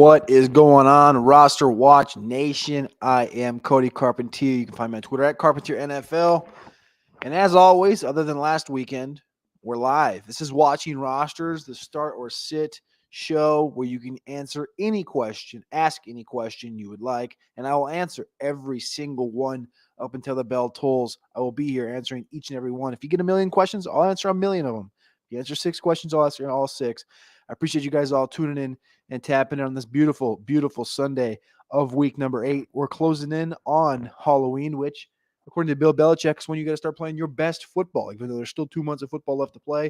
What is going on, RosterWatch Nation? I am Cody Carpentier. You can find me on Twitter at Carpentier NFL. And as always, other than last weekend, we're live. This is Watching Rosters, the start or sit show where you can answer any question, ask any question you would like, and I will answer every single one up until the bell tolls. I will be here answering each and every one. If you get a million questions, I'll answer a million of them. If you answer 6 questions, I'll answer all 6. I appreciate you guys all tuning in and tapping in on this beautiful, beautiful Sunday of week number 8. We're closing in on Halloween, which, according to Bill Belichick, is when you got to start playing your best football, even though there's still 2 months of football left to play.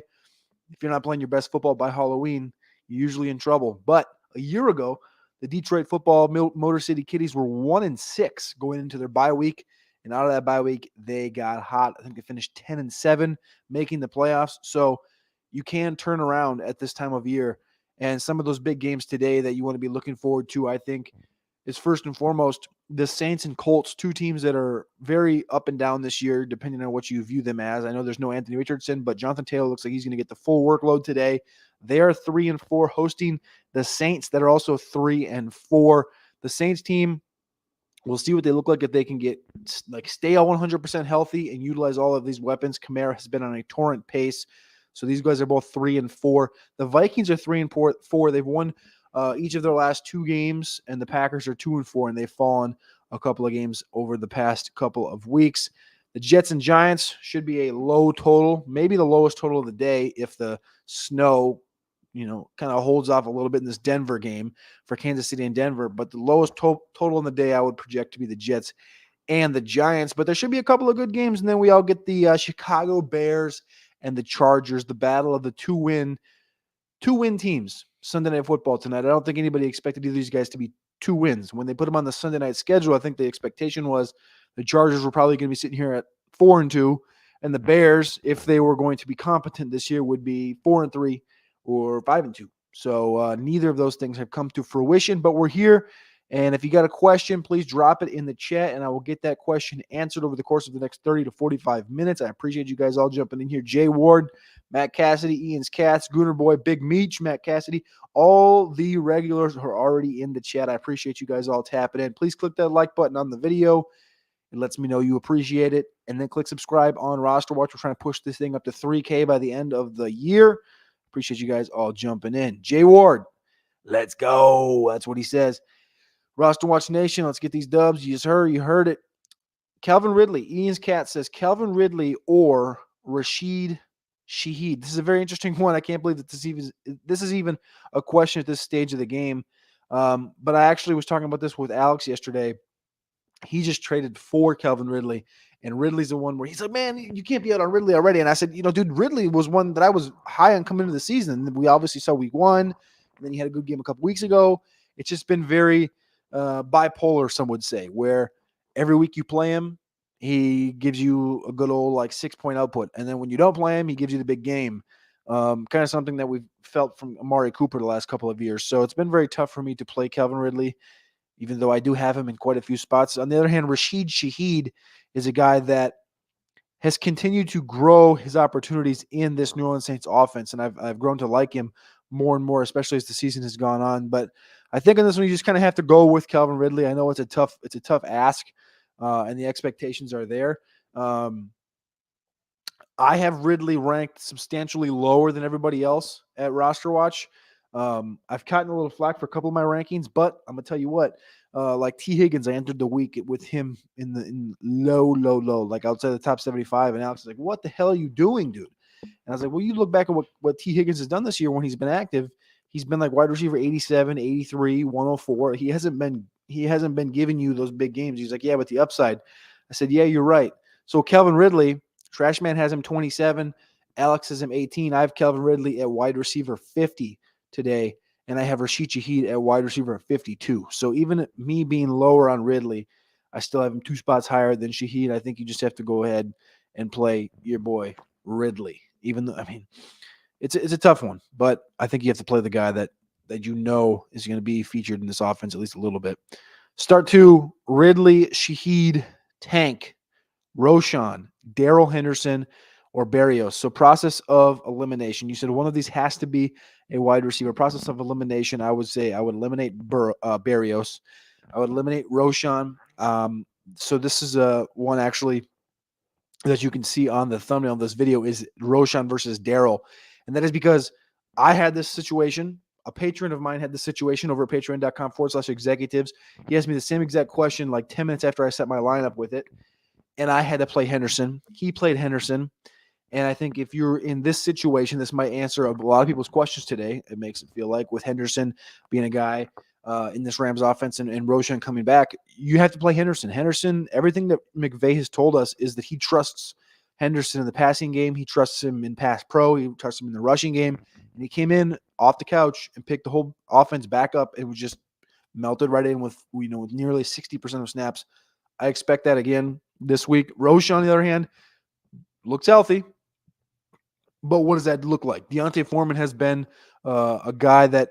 If you're not playing your best football by Halloween, you're usually in trouble. But a year ago, the Detroit football Motor City Kitties were 1-6 going into their bye week. And out of that bye week, they got hot. I think they finished 10-7, making the playoffs. So you can turn around at this time of year. And some of those big games today that you want to be looking forward to, I think, is first and foremost the Saints and Colts, 2 teams that are very up and down this year, depending on what you view them as. I know there's no Anthony Richardson, but Jonathan Taylor looks like he's going to get the full workload today. They are 3-4, hosting the Saints that are also 3-4. The Saints team, we'll see what they look like if they can stay all 100% healthy and utilize all of these weapons. Kamara has been on a torrent pace. So these guys are both 3-4. The Vikings are 3-4. They've won each of their last 2 games, and the Packers are 2-4, and they've fallen a couple of games over the past couple of weeks. The Jets and Giants should be a low total, maybe the lowest total of the day if the snow, kind of holds off a little bit in this Denver game for Kansas City and Denver. But the lowest total in the day I would project to be the Jets and the Giants. But there should be a couple of good games, and then we all get the Chicago Bears and the Chargers, the battle of the two-win teams, Sunday Night Football tonight. I don't think anybody expected either of these guys to be 2 wins. When they put them on the Sunday night schedule, I think the expectation was the Chargers were probably going to be sitting here at 4-2, and the Bears, if they were going to be competent this year, would be 4-3 or 5-2. So neither of those things have come to fruition, but we're here. And if you got a question, please drop it in the chat, and I will get that question answered over the course of the next 30 to 45 minutes. I appreciate you guys all jumping in here. Jay Ward, Matt Cassidy, Ian's Cats, Gooner Boy, Big Meech, Matt Cassidy. All the regulars are already in the chat. I appreciate you guys all tapping in. Please click that like button on the video. It lets me know you appreciate it. And then click subscribe on RosterWatch. We're trying to push this thing up to 3K by the end of the year. Appreciate you guys all jumping in. Jay Ward, let's go. That's what he says. RosterWatch Nation, let's get these dubs. You heard it. Calvin Ridley, Ian's Cat says Calvin Ridley or Rashid Shaheed. This is a very interesting one. I can't believe that this is even a question at this stage of the game. But I actually was talking about this with Alex yesterday. He just traded for Calvin Ridley, and Ridley's the one where he's like, man, you can't be out on Ridley already. And I said, dude, Ridley was one that I was high on coming into the season. We obviously saw week 1, and then he had a good game a couple weeks ago. It's just been very bipolar, some would say, where every week you play him, he gives you a good old 6-point output. And then when you don't play him, he gives you the big game. Kind of something that we've felt from Amari Cooper the last couple of years. So it's been very tough for me to play Calvin Ridley, even though I do have him in quite a few spots. On the other hand, Rashid Shaheed is a guy that has continued to grow his opportunities in this New Orleans Saints offense. And I've grown to like him more and more, especially as the season has gone on. But I think in this one, you just kind of have to go with Calvin Ridley. I know it's a tough ask, and the expectations are there. I have Ridley ranked substantially lower than everybody else at RosterWatch. I've gotten a little flack for a couple of my rankings, but I'm gonna tell you what, like T. Higgins, I entered the week with him in low, like outside the top 75, and Alex is like, "What the hell are you doing, dude?" And I was like, "Well, you look back at what T. Higgins has done this year when he's been active. He's been like wide receiver 87, 83, 104. He hasn't been giving you those big games." He's like, "Yeah, but the upside." I said, "Yeah, you're right." So Calvin Ridley, Trashman has him 27. Alex has him 18. I have Calvin Ridley at wide receiver 50 today, and I have Rashid Shaheed at wide receiver 52. So even me being lower on Ridley, I still have him 2 spots higher than Shaheed. I think you just have to go ahead and play your boy Ridley. Even though, it's a tough one, but I think you have to play the guy that is going to be featured in this offense at least a little bit. Start 2, Ridley, Shaheed, Tank, Roshan, Darrell Henderson, or Berrios. So process of elimination. You said one of these has to be a wide receiver. Process of elimination, I would say I would eliminate Barrios. I would eliminate Roshan. So this is one actually that you can see on the thumbnail of this video is Roshan versus Daryl. And that is because I had this situation. A patron of mine had this situation over at patreon.com/executives. He asked me the same exact question like 10 minutes after I set my lineup with it. And I had to play Henderson. He played Henderson. And I think if you're in this situation, this might answer a lot of people's questions today. It makes it feel like with Henderson being a guy in this Rams offense and Roshan coming back, you have to play Henderson. Henderson, everything that McVay has told us is that he trusts Henderson in the passing game. He trusts him in pass pro. He trusts him in the rushing game. And he came in off the couch and picked the whole offense back up and was just melted right in with nearly 60% of snaps. I expect that again this week. Roshan, on the other hand, looks healthy. But what does that look like? D'Onta Foreman has been a guy that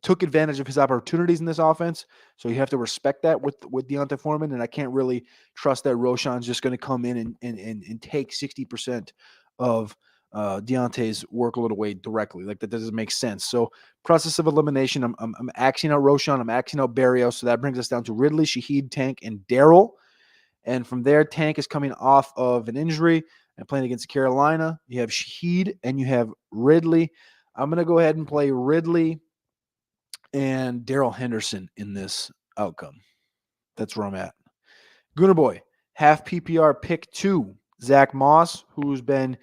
took advantage of his opportunities in this offense. So you have to respect that with D'Onta Foreman. And I can't really trust that Roshan's just going to come in and take 60% of Deontay's workload away directly. Like that doesn't make sense. So process of elimination, I'm axing out Roshan. I'm axing out Barrios. So that brings us down to Ridley, Shaheed, Tank, and Daryl. And from there, Tank is coming off of an injury and playing against Carolina. You have Shaheed and you have Ridley. I'm going to go ahead and play Ridley and Daryl Henderson in this outcome. That's where I'm at. Gooner Boy, half PPR pick 2. Zach Moss, who's been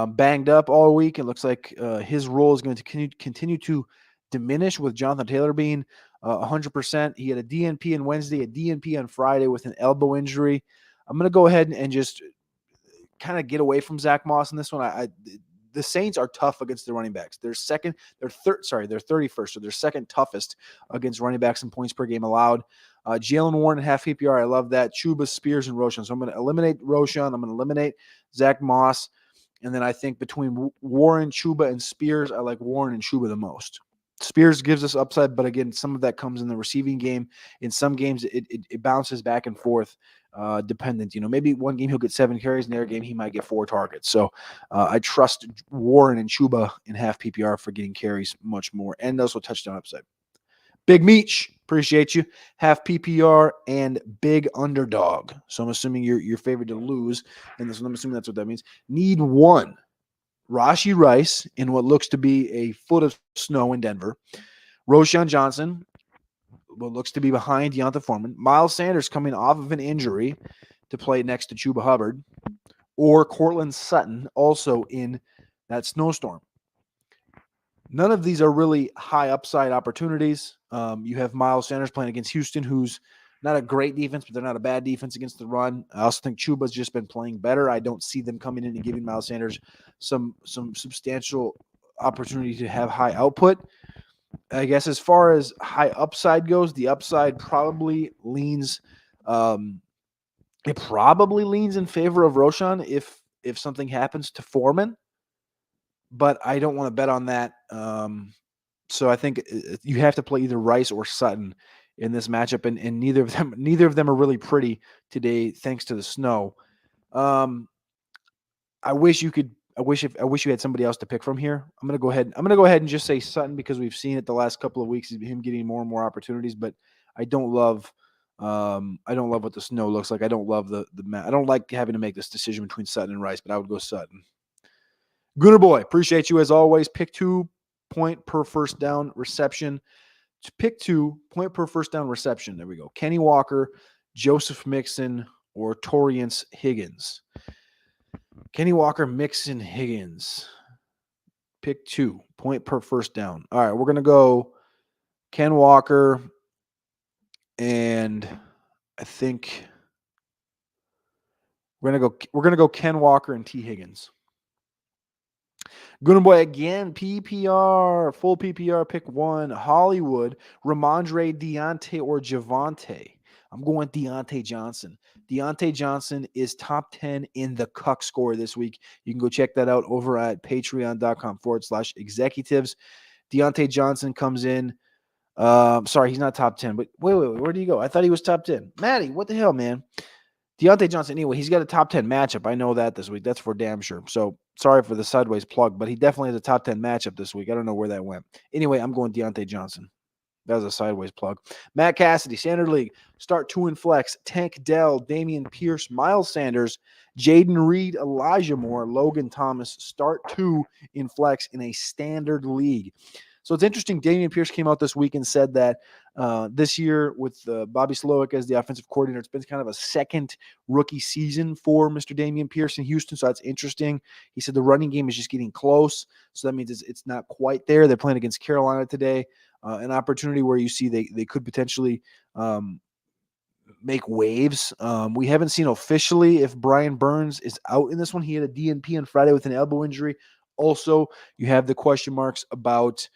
banged up all week. It looks like his role is going to continue to diminish with Jonathan Taylor being 100%. He had a DNP on Wednesday, a DNP on Friday with an elbow injury. I'm going to go ahead and just kind of get away from Zach Moss in this one. The Saints are tough against the running backs. They're 31st, so they're second toughest against running backs in points per game allowed. Jalen Warren and half PPR, I love that. Chuba, Spears, and Roshan. So I'm going to eliminate Roshan. I'm going to eliminate Zach Moss. And then I think between Warren, Chuba, and Spears, I like Warren and Chuba the most. Spears gives us upside, but again, some of that comes in the receiving game. In some games, it bounces back and forth, dependent. Maybe one game he'll get 7 carries, and the other game he might get 4 targets. So I trust Warren and Chuba in half PPR for getting carries much more, and also touchdown upside. Big Meech, appreciate you. Half PPR and big underdog. So I'm assuming you're favored to lose, and I'm assuming that's what that means. Need 1. Rashee Rice in what looks to be a foot of snow in Denver. Roschon Johnson, what looks to be behind D'Onta Foreman. Miles Sanders coming off of an injury to play next to Chuba Hubbard. Or Cortland Sutton also in that snowstorm. None of these are really high upside opportunities. You have Miles Sanders playing against Houston, who's not a great defense, but they're not a bad defense against the run. I also think Chuba's just been playing better. I don't see them coming in and giving Miles Sanders some substantial opportunity to have high output. I guess as far as high upside goes, the upside probably leans in favor of Roshan if something happens to Foreman. But I don't want to bet on that. So I think you have to play either Rice or Sutton in this matchup, and neither of them are really pretty today, thanks to the snow. I wish you had somebody else to pick from here. I'm gonna go ahead and just say Sutton because we've seen it the last couple of weeks, him getting more and more opportunities. But I don't love what the snow looks like. I don't love I don't like having to make this decision between Sutton and Rice, but I would go Sutton. Gooner Boy, appreciate you as always. Pick 2 point per first down reception. Pick 2 point per first down reception. There we go. Kenny Walker, Joseph Mixon, or Toriance Higgins. Kenny Walker, Mixon, Higgins. Pick 2 point per first down. All right, we're gonna go Ken Walker, and I think we're gonna go Ken Walker and T. Higgins. Gooner Boy again, PPR, full PPR, pick 1, Hollywood, Ramondre, Deontay, or Javonte. I'm going Deontay Johnson. Deontay Johnson is top 10 in the Cuck score this week. You can go check that out over at patreon.com/executives. Deontay Johnson comes in. Sorry, he's not top 10, but wait, where do you go? I thought he was top 10. Maddie, what the hell, man? Deontay Johnson, anyway, he's got a top 10 matchup. I know that this week. That's for damn sure. So sorry for the sideways plug, but he definitely has a top 10 matchup this week. I don't know where that went. Anyway, I'm going Deontay Johnson. That was a sideways plug. Matt Cassidy, Standard League, start 2 in flex. Tank Dell, Damian Pierce, Miles Sanders, Jaden Reed, Elijah Moore, Logan Thomas, start 2 in flex in a Standard League. So it's interesting. Damian Pierce came out this week and said that this year with Bobby Slowick as the offensive coordinator, it's been kind of a second rookie season for Mr. Damian Pierce in Houston. So that's interesting. He said the running game is just getting close. So that means it's not quite there. They're playing against Carolina today. An opportunity where you see they could potentially make waves. We haven't seen officially if Brian Burns is out in this one. He had a DNP on Friday with an elbow injury. Also, you have the question marks about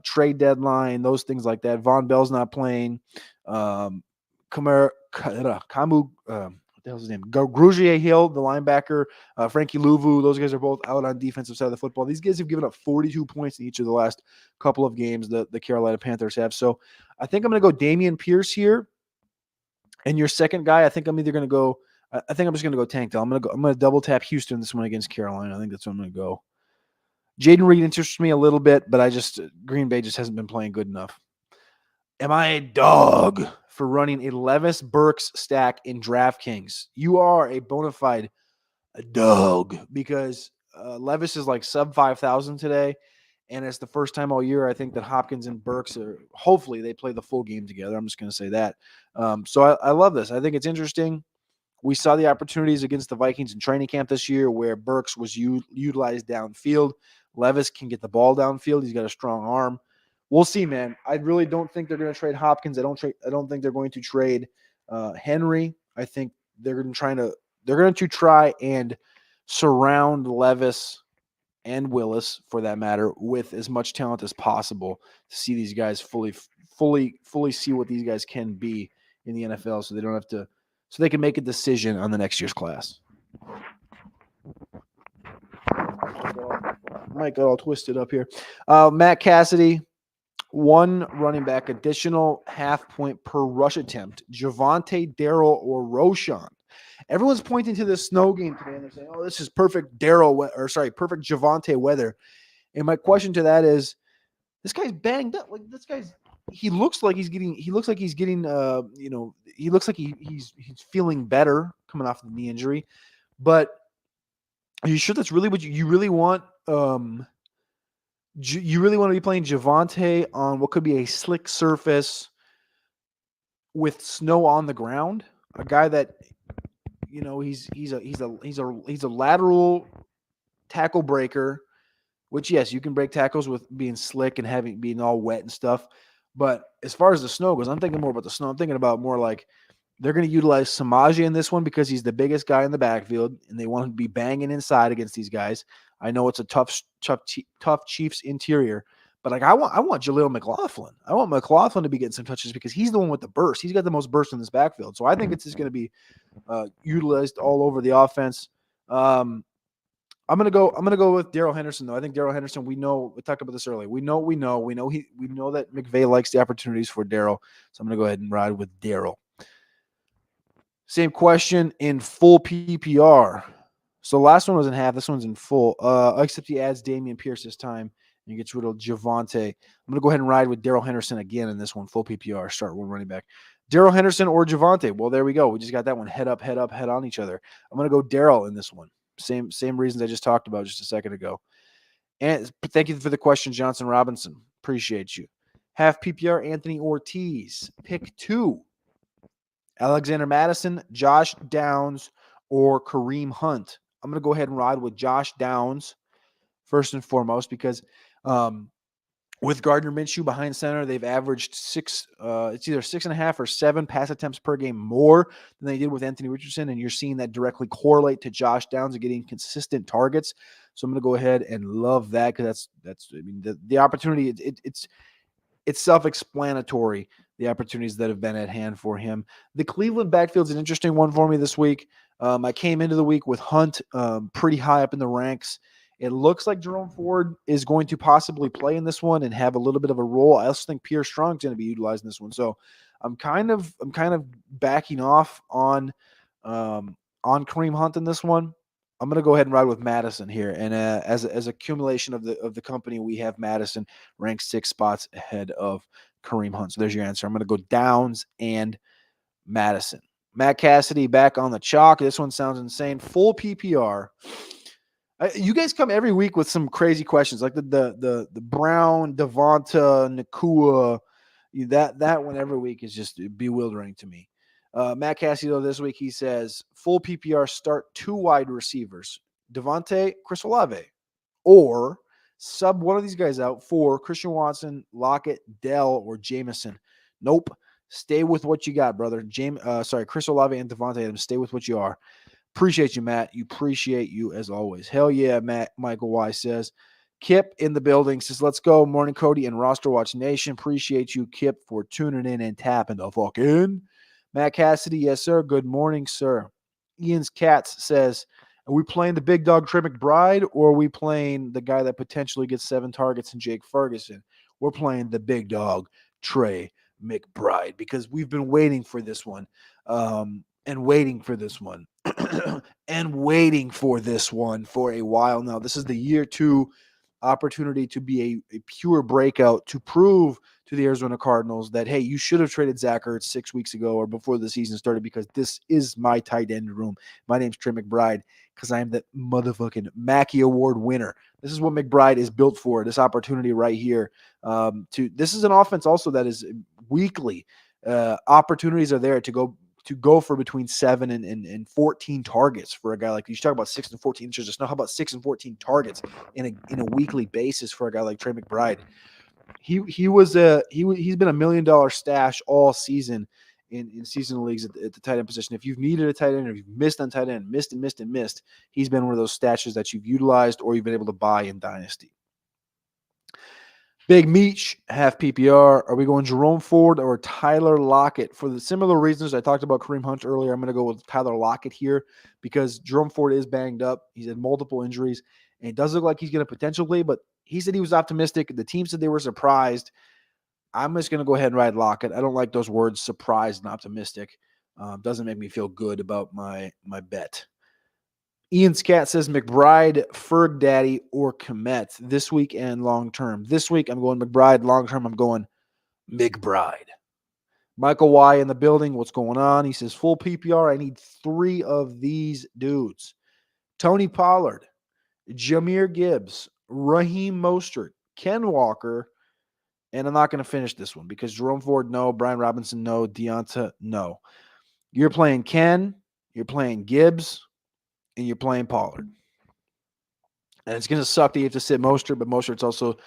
trade deadline, those things like that. Von Bell's not playing. Kamu, what the hell's his name? Grugier Hill, the linebacker, Frankie Louvu, those guys are both out on defensive side of the football. These guys have given up 42 points in each of the last couple of games the Carolina Panthers have. So I think I'm going to go Damian Pierce here. And your second guy, I think I'm either going to go – I think I'm just going to go Tank Dell. I'm going to double tap Houston this one against Carolina. I think that's what I'm going to go. Jaden Reed interests me a little bit, but Green Bay just hasn't been playing good enough. Am I a dog for running a Levis Burks stack in DraftKings? You are a bona fide dog because Levis is like sub 5,000 today, and it's the first time all year I think that Hopkins and Burks hopefully they play the full game together. I'm just going to say that. So I love this. I think it's interesting. We saw the opportunities against the Vikings in training camp this year where Burks was utilized downfield. Levis can get the ball downfield. He's got a strong arm. We'll see, man. I really don't think they're going to trade Hopkins. I don't think they're going to trade Henry. I think they're going to try and surround Levis and Willis, for that matter, with as much talent as possible to see these guys fully see what these guys can be in the NFL, so they don't have to, so they can make a decision on the next year's class. Might got all twisted up here. Matt Cassidy, 1 running back, additional half point per rush attempt. Javonte, Darrell, or Roschon. Everyone's pointing to this snow game today, and they're saying, "Oh, this is perfect perfect Javonte weather." And my question to that is, this guy's banged up. Like he looks like he's getting, he looks like he's feeling better coming off the knee injury. But are you sure that's really what you really want? You really want to be playing Javonte on what could be a slick surface with snow on the ground? A guy that, he's a lateral tackle breaker, which, yes, you can break tackles with being slick and being all wet and stuff. But as far as the snow goes, I'm thinking more about the snow. I'm thinking about more like they're going to utilize Samaje in this one because he's the biggest guy in the backfield, and they want to be banging inside against these guys. I know it's a tough Chiefs interior, but I want Jaleel McLaughlin. I want McLaughlin to be getting some touches because he's the one with the burst. He's got the most burst in this backfield. So I think it's just going to be utilized all over the offense. I'm gonna go with Darrell Henderson though. I think Darrell Henderson. We talked about this earlier. We know that McVay likes the opportunities for Darrell. So I'm gonna go ahead and ride with Darrell. Same question in full PPR. So the last one was in half. This one's in full. Except he adds Damian Pierce this time and he gets rid of Javonte. I'm gonna go ahead and ride with Darrell Henderson again in this one. Full PPR. Start 1 running back. Darrell Henderson or Javonte. Well, there we go. We just got that one head up, head on each other. I'm gonna go Darrell in this one. Same reasons I just talked about just a second ago. And thank you for the question, Johnson Robinson. Appreciate you. Half PPR, Anthony Ortiz. Pick 2. Alexander Madison, Josh Downs, or Kareem Hunt. I'm going to go ahead and ride with Josh Downs first and foremost because with Gardner Minshew behind center, they've averaged it's either 6.5 or 7 pass attempts per game more than they did with Anthony Richardson, and you're seeing that directly correlate to Josh Downs and getting consistent targets. So I'm going to go ahead and love that because the opportunity. It's self-explanatory, the opportunities that have been at hand for him. The Cleveland backfield's an interesting one for me this week. I came into the week with Hunt pretty high up in the ranks. It looks like Jerome Ford is going to possibly play in this one and have a little bit of a role. I also think Pierre Strong's going to be utilized in this one. So I'm kind of backing off on on Kareem Hunt in this one, I'm going to go ahead and ride with Madison here. And as accumulation of the company, we have Madison ranked 6 spots ahead of Kareem Hunt. So there's your answer. I'm going to go Downs and Madison. Matt Cassidy back on the chalk. This one sounds insane. Full PPR. You guys come every week with some crazy questions, like the Brown, Devonta, Nakua. That one every week is just bewildering to me. Matt Cassidy, though, this week he says full PPR start 2 wide receivers, Devontae, Chris Olave, or sub one of these guys out for Christian Watson, Lockett, Dell, or Jameson. Nope. Stay with what you got, brother. Chris Olave and Devontae Adams. Stay with what you are. Appreciate you, Matt. Appreciate you as always. Hell yeah, Matt. Michael Y says. Kip in the building says, let's go. Morning, Cody and RosterWatch Nation. Appreciate you, Kip, for tuning in and tapping the fuck in. Matt Cassidy, yes, sir. Good morning, sir. Ian's Cats says, are we playing the big dog Trey McBride, or are we playing the guy that potentially gets 7 targets in Jake Ferguson? We're playing the big dog Trey McBride because we've been waiting for this one and waiting for this one and waiting for this one for a while now. This is the year 2 opportunity to be a pure breakout to prove to the Arizona Cardinals that, hey, you should have traded Zach Ertz 6 weeks ago or before the season started because this is my tight end room. My name's Trey McBride because I am the motherfucking Mackey Award winner. This is what McBride is built for, this opportunity right here. This is an offense also that is weekly. Opportunities are there to go for between 7 and 14 targets for a guy like you. Talk about 6 and 14 inches. Just know how about 6 and 14 targets in a weekly basis for a guy like Trey McBride. He's been $1 million stash all season in seasonal leagues at the tight end position. If you've needed a tight end or you've missed on tight end, missed, he's been one of those stashes that you've utilized or you've been able to buy in Dynasty. Big Meech, half PPR. Are we going Jerome Ford or Tyler Lockett? For the similar reasons I talked about Kareem Hunt earlier, I'm going to go with Tyler Lockett here because Jerome Ford is banged up. He's had multiple injuries, and it does look like he's going to potentially play, but he said he was optimistic. The team said they were surprised. I'm just going to go ahead and ride Lockett. I don't like those words, surprised and optimistic. Doesn't make me feel good about my bet. Ian's Cat says McBride, Ferg Daddy, or Komet this week and long term. This week, I'm going McBride. Long term, I'm going McBride. Michael Y in the building. What's going on? He says, full PPR. I need 3 of these dudes. Tony Pollard, Jahmyr Gibbs, Raheem Mostert, Ken Walker, and I'm not going to finish this one because Jerome Ford, no. Brian Robinson, no. Deonta, no. You're playing Ken. You're playing Gibbs. And you're playing Pollard. And it's going to suck that you have to sit Mostert, but Mostert's also,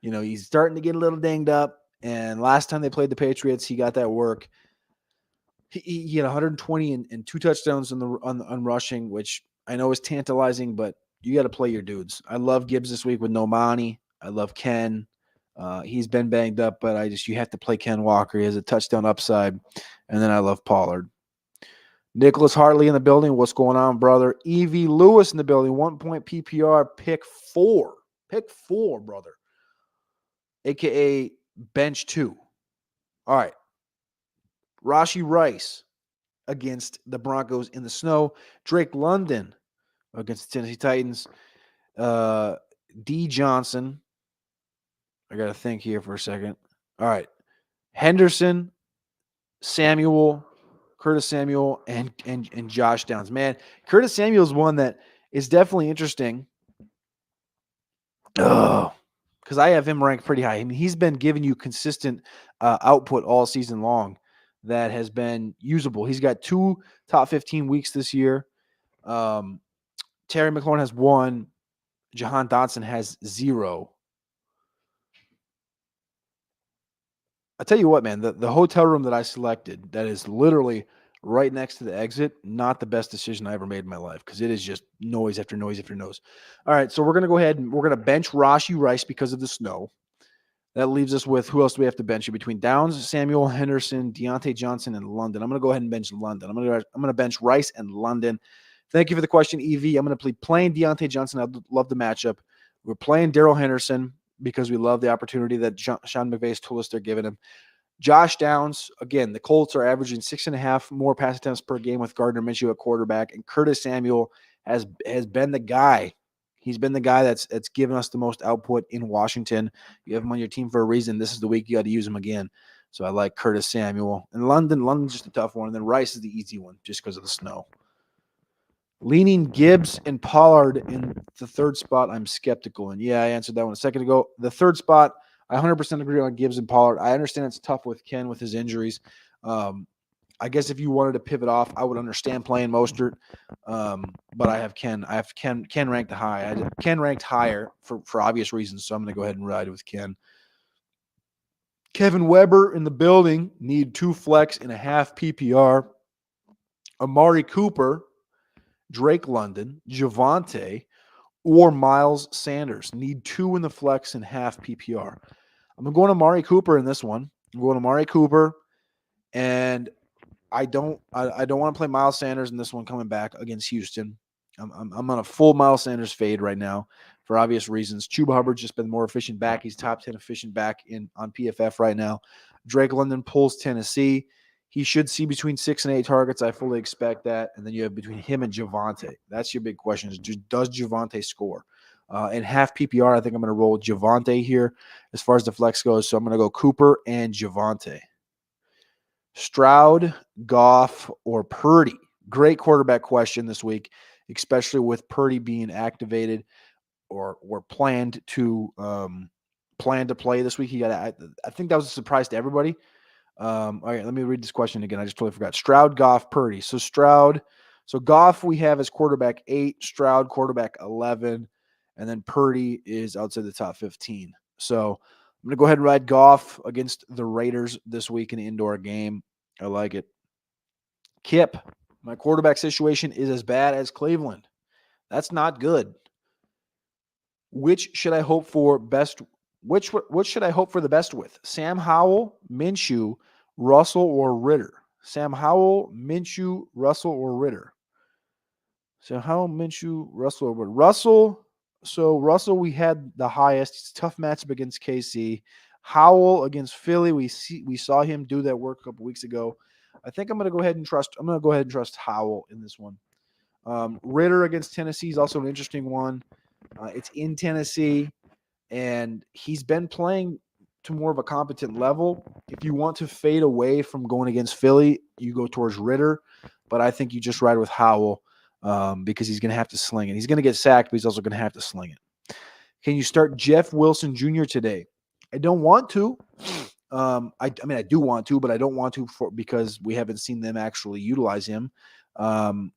he's starting to get a little dinged up. And last time they played the Patriots, he got that work. He had 120 and 2 touchdowns on rushing, which I know is tantalizing, but you got to play your dudes. I love Gibbs this week with no Monty. I love Ken. He's been banged up, but you have to play Ken Walker. He has a touchdown upside. And then I love Pollard. Nicholas Hartley in the building. What's going on, brother? E.V. Lewis in the building. 1 point PPR. Pick 4. Pick 4, brother. AKA bench 2. All right. Rashee Rice against the Broncos in the snow. Drake London against the Tennessee Titans. D. Johnson. I got to think here for a second. All right. Henderson, Samuel, Curtis Samuel, and Josh Downs. Man, Curtis Samuel is one that is definitely interesting. Because I have him ranked pretty high. I mean, he's been giving you consistent output all season long that has been usable. He's got 2 top 15 weeks this year. Terry McLaurin has 1. Jahan Dotson has 0. I tell you what, man, the hotel room that I selected that is literally right next to the exit, not the best decision I ever made in my life because it is just noise after noise after noise. All right, so we're going to go ahead and we're going to bench Rashee Rice because of the snow. That leaves us with who else do we have to bench between Downs, Samuel, Henderson, Deontay Johnson, and London. I'm going to go ahead and bench London. I'm going to bench Rice and London. Thank you for the question, EV. I'm going to be playing Deontay Johnson. I love the matchup. We're playing Darrell Henderson because we love the opportunity that Sean McVay's told us they're giving him. Josh Downs, again, the Colts are averaging 6.5 more pass attempts per game with Gardner Minshew at quarterback, and Curtis Samuel has been the guy. He's been the guy that's given us the most output in Washington. You have him on your team for a reason. This is the week you got to use him again. So I like Curtis Samuel. And London's just a tough one. And then Rice is the easy one just because of the snow. Leaning Gibbs and Pollard in the third spot, I'm skeptical. And yeah, I answered that one a second ago. The third spot, I 100% agree on Gibbs and Pollard. I understand it's tough with Ken with his injuries. I guess if you wanted to pivot off, I would understand playing Mostert. But I have Ken. Ken ranked high. Ken ranked higher for obvious reasons, so I'm going to go ahead and ride with Ken. Kevin Weber in the building, need 2 flex and a half PPR. Amari Cooper, Drake London, Javonte, or Miles Sanders. Need 2 in the flex and half PPR. I'm going to Amari Cooper in this one. I'm going to Amari Cooper, and I don't want to play Miles Sanders in this one coming back against Houston. I'm on a full Miles Sanders fade right now for obvious reasons. Chuba Hubbard's just been more efficient back. He's top 10 efficient back on PFF right now. Drake London pulls Tennessee. He should see between 6 and 8 targets. I fully expect that. And then you have between him and Javonte. That's your big question is, does Javonte score? In half PPR, I think I'm going to roll Javonte here as far as the flex goes. So I'm going to go Cooper and Javonte. Stroud, Goff, or Purdy? Great quarterback question this week, especially with Purdy being activated or planned to play this week. I think that was a surprise to everybody. All right, let me read this question again. I just totally forgot. Stroud, Goff, Purdy. So Goff we have as quarterback 8, Stroud quarterback 11, and then Purdy is outside the top 15. So I'm going to go ahead and ride Goff against the Raiders this week in an indoor game. I like it. Kip, my quarterback situation is as bad as Cleveland. That's not good. Which should I hope for best? Which should I hope for the best with? Sam Howell, Minshew, Russell, or Ritter? Sam Howell, Minshew, Russell, or Ritter? Sam Howell, Minshew, Russell, or Ritter? Russell. So Russell, we had the highest. It's a tough matchup against KC. Howell against Philly. We saw him do that work a couple weeks ago. I think I'm going to go ahead and trust Howell in this one. Ritter against Tennessee is also an interesting one. It's in Tennessee, and he's been playing to more of a competent level. If you want to fade away from going against Philly, you go towards Ritter, but I think you just ride with Howell because he's going to have to sling it. He's going to get sacked, but he's also going to have to sling it. Can you start Jeff Wilson Jr. today? I don't want to. I do want to, but I don't want to because we haven't seen them actually utilize him. Do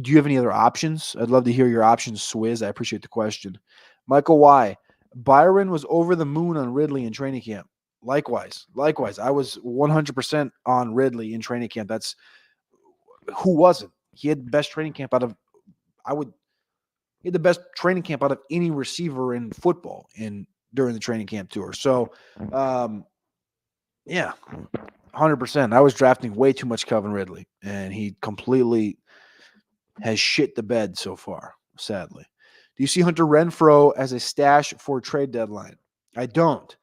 you have any other options? I'd love to hear your options, Swizz. I appreciate the question. Michael Y. Byron was over the moon on Ridley in training camp. Likewise. I was 100% on Ridley in training camp. That's who wasn't. He had the best training camp out of any receiver in football during the training camp tour. So, yeah, 100%. I was drafting way too much Calvin Ridley, and he completely has shit the bed so far, sadly. Do you see Hunter Renfrow as a stash for trade deadline? I don't.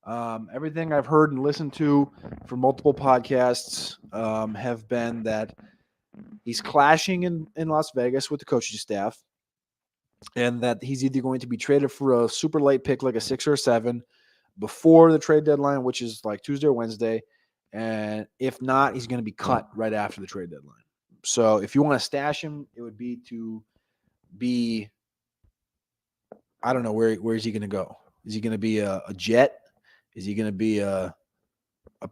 Everything I've heard and listened to from multiple podcasts have been that he's clashing in Las Vegas with the coaching staff, and that he's either going to be traded for a super late pick, like a 6 or a 7, before the trade deadline, which is like Tuesday or Wednesday. And if not, he's going to be cut right after the trade deadline. So if you want to stash him, it would be I don't know, where is he going to go? Is he going to be a Jet? Is he going to be a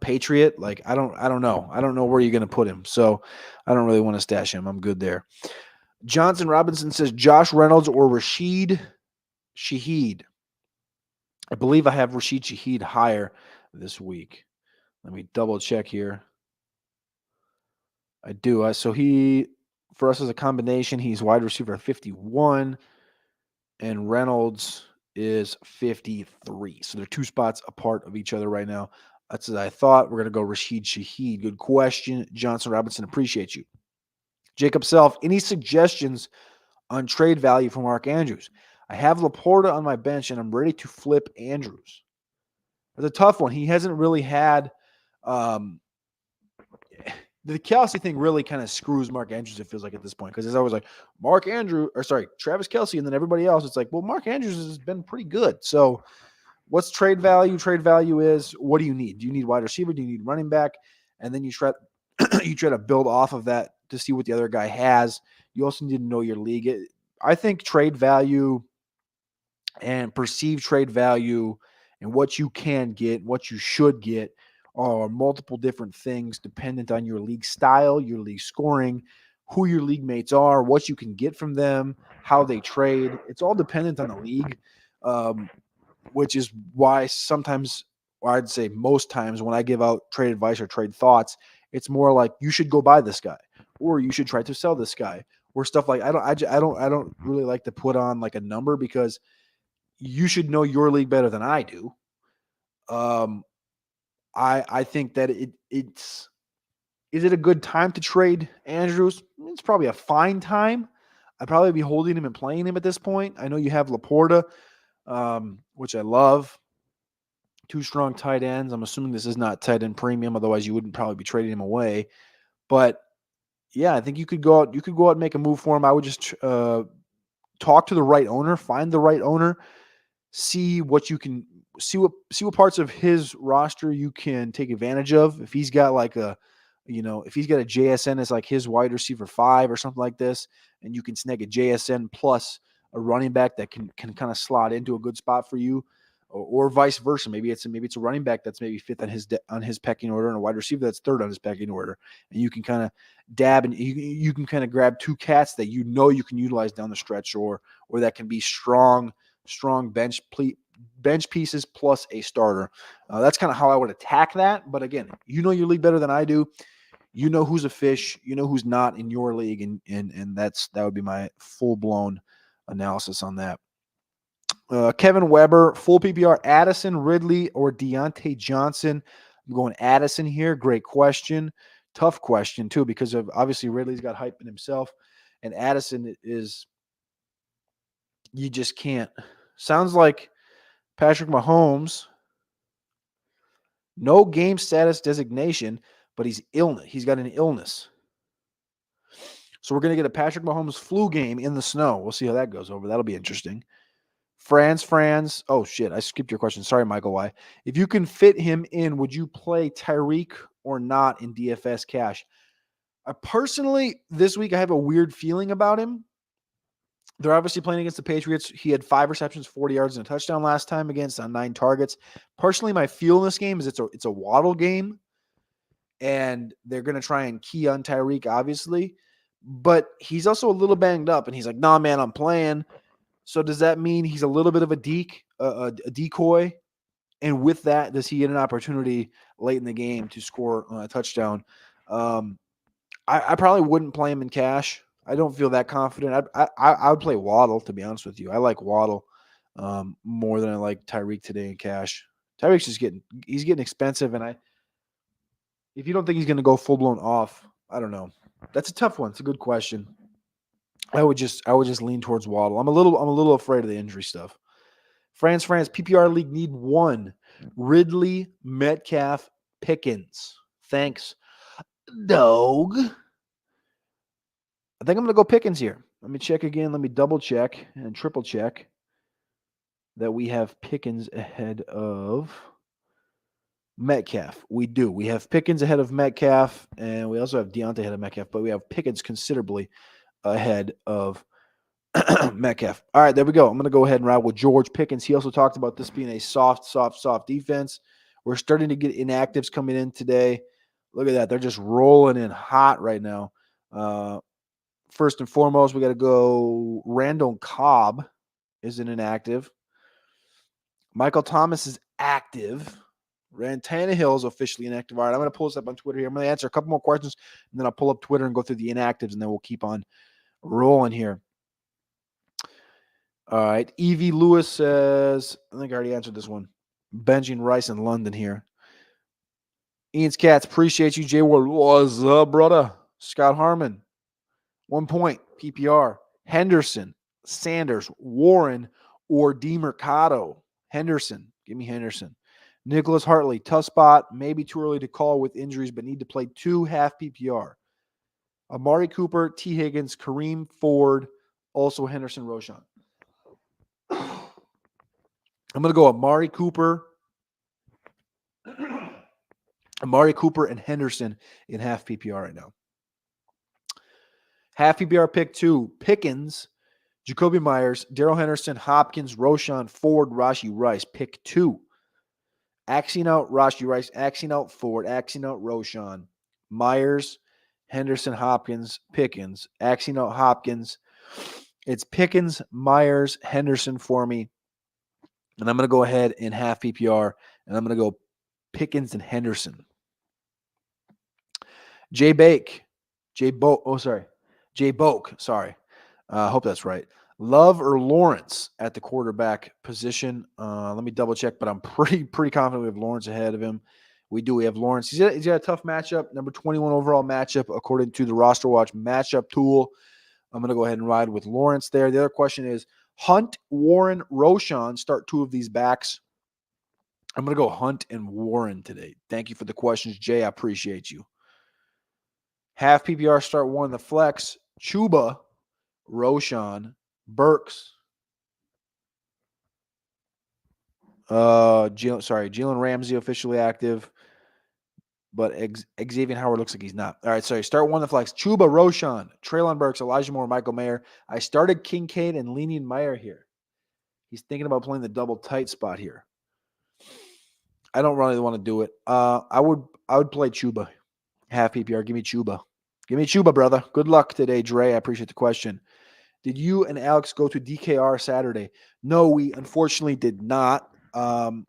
Patriot? Like, I don't know. I don't know where you're going to put him. So I don't really want to stash him. I'm good there. Johnson Robinson says Josh Reynolds or Rashid Shaheed. I believe I have Rashid Shaheed higher this week. Let me double check here. I do. So for us as a combination, he's wide receiver 51, and Reynolds is 53. So they're 2 spots apart of each other right now. That's as I thought. We're going to go Rashid Shaheed. Good question, Johnson Robinson. Appreciate you. Jacob Self, any suggestions on trade value for Mark Andrews? I have Laporta on my bench, and I'm ready to flip Andrews. It's a tough one. He hasn't really had The Kelce thing really kind of screws Mark Andrews, it feels like, at this point, because it's always like Travis Kelce, and then everybody else. It's like, well, Mark Andrews has been pretty good. So what's trade value? Trade value is, what do you need? Do you need wide receiver? Do you need running back? And then you try to build off of that to see what the other guy has. You also need to know your league. I think trade value and perceived trade value and what you can get, what you should get, are multiple different things dependent on your league style, your league scoring, who your league mates are, what you can get from them, how they trade. It's all dependent on the league, which is why sometimes, or I'd say most times, when I give out trade advice or trade thoughts, it's more like, you should go buy this guy, or you should try to sell this guy, or stuff like. I don't really like to put on like a number, because you should know your league better than I do. I think that is it a good time to trade Andrews? It's probably a fine time. I'd probably be holding him and playing him at this point. I know you have Laporta, which I love. 2 strong tight ends. I'm assuming this is not tight end premium, otherwise you wouldn't probably be trading him away. But yeah, I think you could go out. You could go out and make a move for him. I would just talk to the right owner, find the right owner, see what you can see what parts of his roster you can take advantage of. If he's got like if he's got a JSN as like his wide receiver 5 or something like this, and you can snag a JSN plus a running back that can kind of slot into a good spot for you, or vice versa. Maybe it's a running back that's maybe 5th on his pecking order, and a wide receiver that's 3rd on his pecking order, and you can kind of dab, and you can kind of grab 2 cats that you can utilize down the stretch, or that can be strong bench pieces plus a starter. That's kind of how I would attack that. But again, you know your league better than I do. You know who's a fish, you know who's not in your league, and that would be my full-blown analysis on that. Kevin Weber, full PPR, Addison, Ridley, or Deontay Johnson. I'm going Addison here. Great question. Tough question, too, because of obviously Ridley's got hype in himself, and Addison is, you just can't. Sounds like Patrick Mahomes, no game status designation, but he's got an illness. So we're going to get a Patrick Mahomes flu game in the snow. We'll see how that goes over. That'll be interesting. Franz. Oh, shit. I skipped your question. Sorry, Michael Y. If you can fit him in, would you play Tyreek or not in DFS cash? Personally, this week, I have a weird feeling about him. They're obviously playing against the Patriots. He had 5 receptions, 40 yards, and a touchdown last time against on 9 targets. Personally, my feel in this game is it's a Waddle game, and they're going to try and key on Tyreek, obviously. But he's also a little banged up, and he's like, nah, man, I'm playing. So does that mean he's a little bit of a decoy? And with that, does he get an opportunity late in the game to score a touchdown? I probably wouldn't play him in cash. I don't feel that confident. I would play Waddle, to be honest with you. I like Waddle more than I like Tyreek today in cash. Tyreek's just getting expensive, and if you don't think he's going to go full blown off, I don't know. That's a tough one. It's a good question. I would just lean towards Waddle. I'm a little afraid of the injury stuff. France PPR league need 1. Ridley, Metcalf, Pickens. Thanks, dog. I think I'm going to go Pickens here. Let me check again. Let me double check and triple check that we have Pickens ahead of Metcalf. We do. We have Pickens ahead of Metcalf, and we also have Deontay ahead of Metcalf, but we have Pickens considerably ahead of Metcalf. All right, there we go. I'm going to go ahead and ride with George Pickens. He also talked about this being a soft defense. We're starting to get inactives coming in today. Look at that. They're just rolling in hot right now. First and foremost, we got to go Randall Cobb is an inactive. Michael Thomas is active. Rand Tannehill is officially inactive. All right, I'm going to pull this up on Twitter here. I'm going to answer a couple more questions, and then I'll pull up Twitter and go through the inactives, and then we'll keep on rolling here. All right, Evie Lewis says, I think I already answered this one. Benjing Rice in London here. Ian's Cats, appreciate you. Jay Ward, what's up, brother? Scott Harmon, 1 point, PPR. Henderson, Sanders, Warren, or DeMercado. Henderson. Give me Henderson. Nicholas Hartley, tough spot. Maybe too early to call with injuries, but need to play 2 half PPR. Amari Cooper, T. Higgins, Kareem Ford, also Henderson, Roschon. I'm going to go Amari Cooper, and Henderson in half PPR right now. Half PPR pick 2, Pickens, Jacoby Myers, Darrell Henderson, Hopkins, Roschon, Ford, Rashee Rice. Pick 2. Axing out Rashee Rice, axing out Ford, axing out Roschon, Myers, Henderson, Hopkins, Pickens, axing out Hopkins. It's Pickens, Myers, Henderson for me. And I'm going to go ahead in half PPR, and I'm going to go Pickens and Henderson. Jay Boke. Hope that's right. Love or Lawrence at the quarterback position. Let me double check, but I'm pretty confident we have Lawrence ahead of him. We have Lawrence. He's got a tough matchup, number 21 overall matchup according to the RosterWatch matchup tool. I'm going to go ahead and ride with Lawrence there. The other question is Hunt, Warren, Roschon. Start 2 of these backs. I'm going to go Hunt and Warren today. Thank you for the questions, Jay. I appreciate you. Half PPR, start 1, the flex. Chuba, Roschon, Burks. Jalen Ramsey officially active, but Xavier Howard looks like he's not. All right, sorry. Start 1, the flex. Chuba, Roschon, Treylon Burks, Elijah Moore, Michael Mayer. I started Kincaid and leaning Meyer here. He's thinking about playing the double tight spot here. I don't really want to do it. I would play Chuba. Half PPR. Give me Chuba. Give me Chuba, brother. Good luck today, Dre. I appreciate the question. Did you and Alex go to DKR Saturday? No, we unfortunately did not. So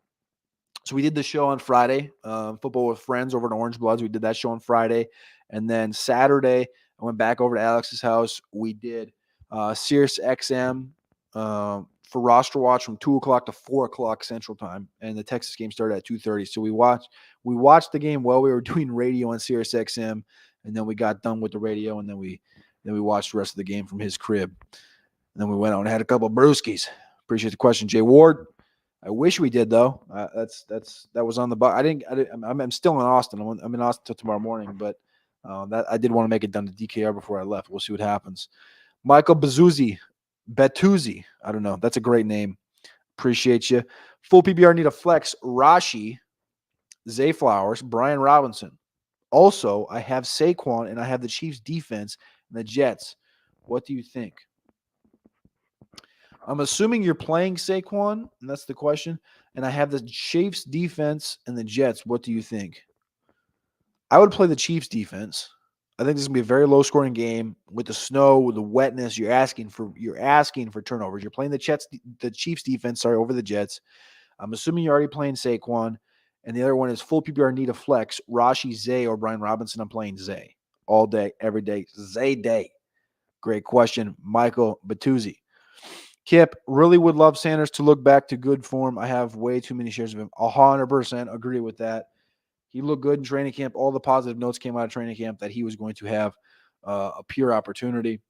we did the show on Friday, Football with Friends over at Orange Bloods. We did that show on Friday. And then Saturday, I went back over to Alex's house. We did Sirius XM for Roster Watch from 2 o'clock to 4 o'clock Central Time. And the Texas game started at 2:30. So we watched the game while we were doing radio on Sirius XM. And then we got done with the radio, and then we watched the rest of the game from his crib. And then we went out and had a couple of brewskis. Appreciate the question, Jay Ward. I wish we did though. That was on the buck. I'm still in Austin. I'm in Austin till tomorrow morning, but that I did want to make it done to DKR before I left. We'll see what happens. Michael Betuzzi. I don't know. That's a great name. Appreciate you. Full PPR need a flex. Rashi, Zay Flowers, Brian Robinson. Also, I have Saquon, and I have the Chiefs defense and the Jets. What do you think? I'm assuming you're playing Saquon, and that's the question. And I have the Chiefs defense and the Jets. What do you think? I would play the Chiefs defense. I think this is going to be a very low-scoring game with the snow, with the wetness. You're asking for turnovers. You're playing the Chiefs defense, over the Jets. I'm assuming you're already playing Saquon. And the other one is full PPR need a flex. Rashi, Zay, or Brian Robinson. I'm playing Zay all day, every day. Zay day. Great question, Michael Betuzzi. Kip, really would love Sanders to look back to good form. I have way too many shares of him. 100% agree with that. He looked good in training camp. All the positive notes came out of training camp that he was going to have a pure opportunity.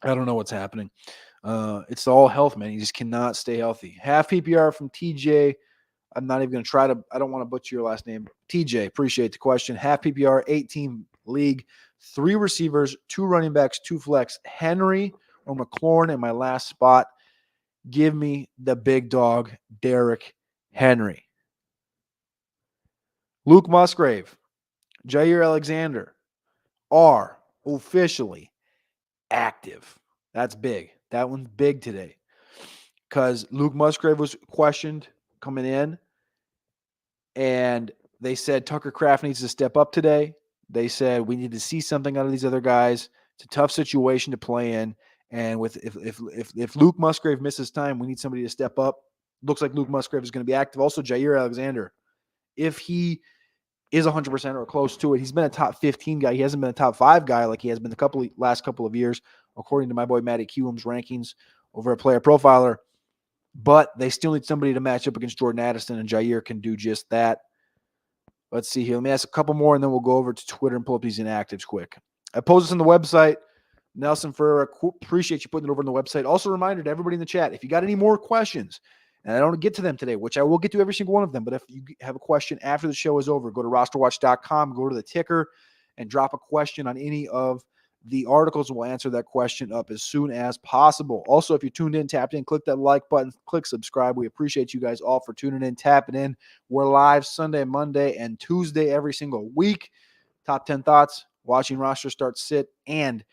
I don't know what's happening. It's all health, man. He just cannot stay healthy. Half PPR from TJ. I'm not even going to try to – I don't want to butcher your last name. TJ, appreciate the question. Half PPR, 8-team league, 3 receivers, 2 running backs, 2 flex. Henry or McLaurin in my last spot. Give me the big dog, Derrick Henry. Luke Musgrave, Jair Alexander are officially active. That's big. That one's big today because Luke Musgrave was questioned coming in, and they said Tucker Kraft needs to step up today. They said we need to see something out of these other guys. It's a tough situation to play in, and if Luke Musgrave misses time, we need somebody to step up. Looks like Luke Musgrave is going to be active. Also, Jair Alexander, if he is 100% or close to it, he's been a top 15 guy. He hasn't been a top 5 guy like he has been the last couple of years, according to my boy Matty Kiwum's rankings over at Player Profiler. But they still need somebody to match up against Jordan Addison, and Jair can do just that. Let's see here. Let me ask a couple more, and then we'll go over to Twitter and pull up these inactives quick. I posted this on the website. Nelson Ferreira, appreciate you putting it over on the website. Also, a reminder to everybody in the chat, if you got any more questions, And I don't get to them today, which I will get to every single one of them. But if you have a question after the show is over, go to RosterWatch.com, go to the ticker, and drop a question on any of the articles. We'll answer that question up as soon as possible. Also, if you're tuned in, tapped in, click that like button, click subscribe. We appreciate you guys all for tuning in, tapping in. We're live Sunday, Monday, and Tuesday every single week. Top 10 thoughts, watching roster start, sit, and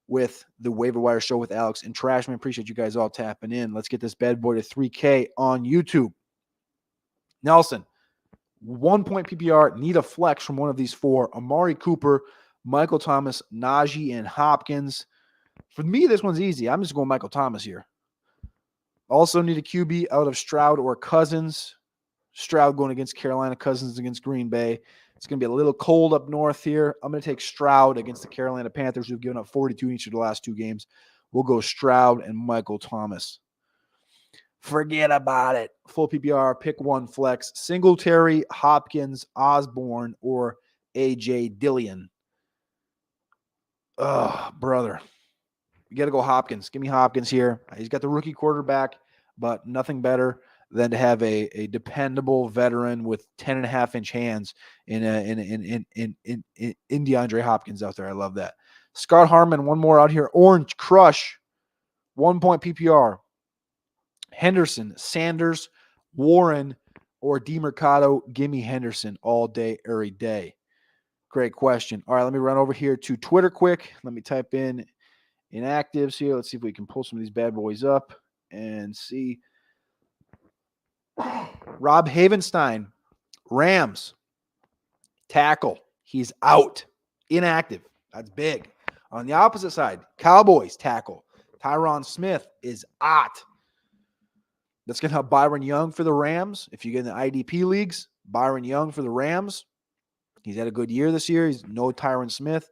with the Waiver Wire Show with Alex and Trashman. Appreciate you guys all tapping in. Let's get this bad boy to 3K on YouTube. Nelson, 1 point PPR, need a flex from one of these four. Amari Cooper, Michael Thomas, Najee, and Hopkins. For me, this one's easy. I'm just going Michael Thomas here. Also need a QB out of Stroud or Cousins. Stroud going against Carolina, Cousins against Green Bay. It's going to be a little cold up north here. I'm going to take Stroud against the Carolina Panthers, who've given up 42 in each of the last 2 games. We'll go Stroud and Michael Thomas. Forget about it. Full PPR, pick one flex. Singletary, Hopkins, Osborne, or A.J. Dillon. Oh, brother. You got to go Hopkins. Give me Hopkins here. He's got the rookie quarterback, but nothing better than to have a dependable veteran with 10.5-inch hands in DeAndre Hopkins out there. I love that. Scott Harmon, one more out here. Orange Crush, 1 point PPR. Henderson, Sanders, Warren, or DeMercado. Give me Henderson all day, every day. Great question. All right, let me run over here to Twitter quick. Let me type in inactives here. Let's see if we can pull some of these bad boys up and see. Rob Havenstein, Rams, tackle. He's out. Inactive. That's big. On the opposite side, Cowboys, tackle. Tyron Smith is out. That's going to help Byron Young for the Rams. If you get in the IDP leagues, Byron Young for the Rams. He's had a good year this year. He's no Tyron Smith.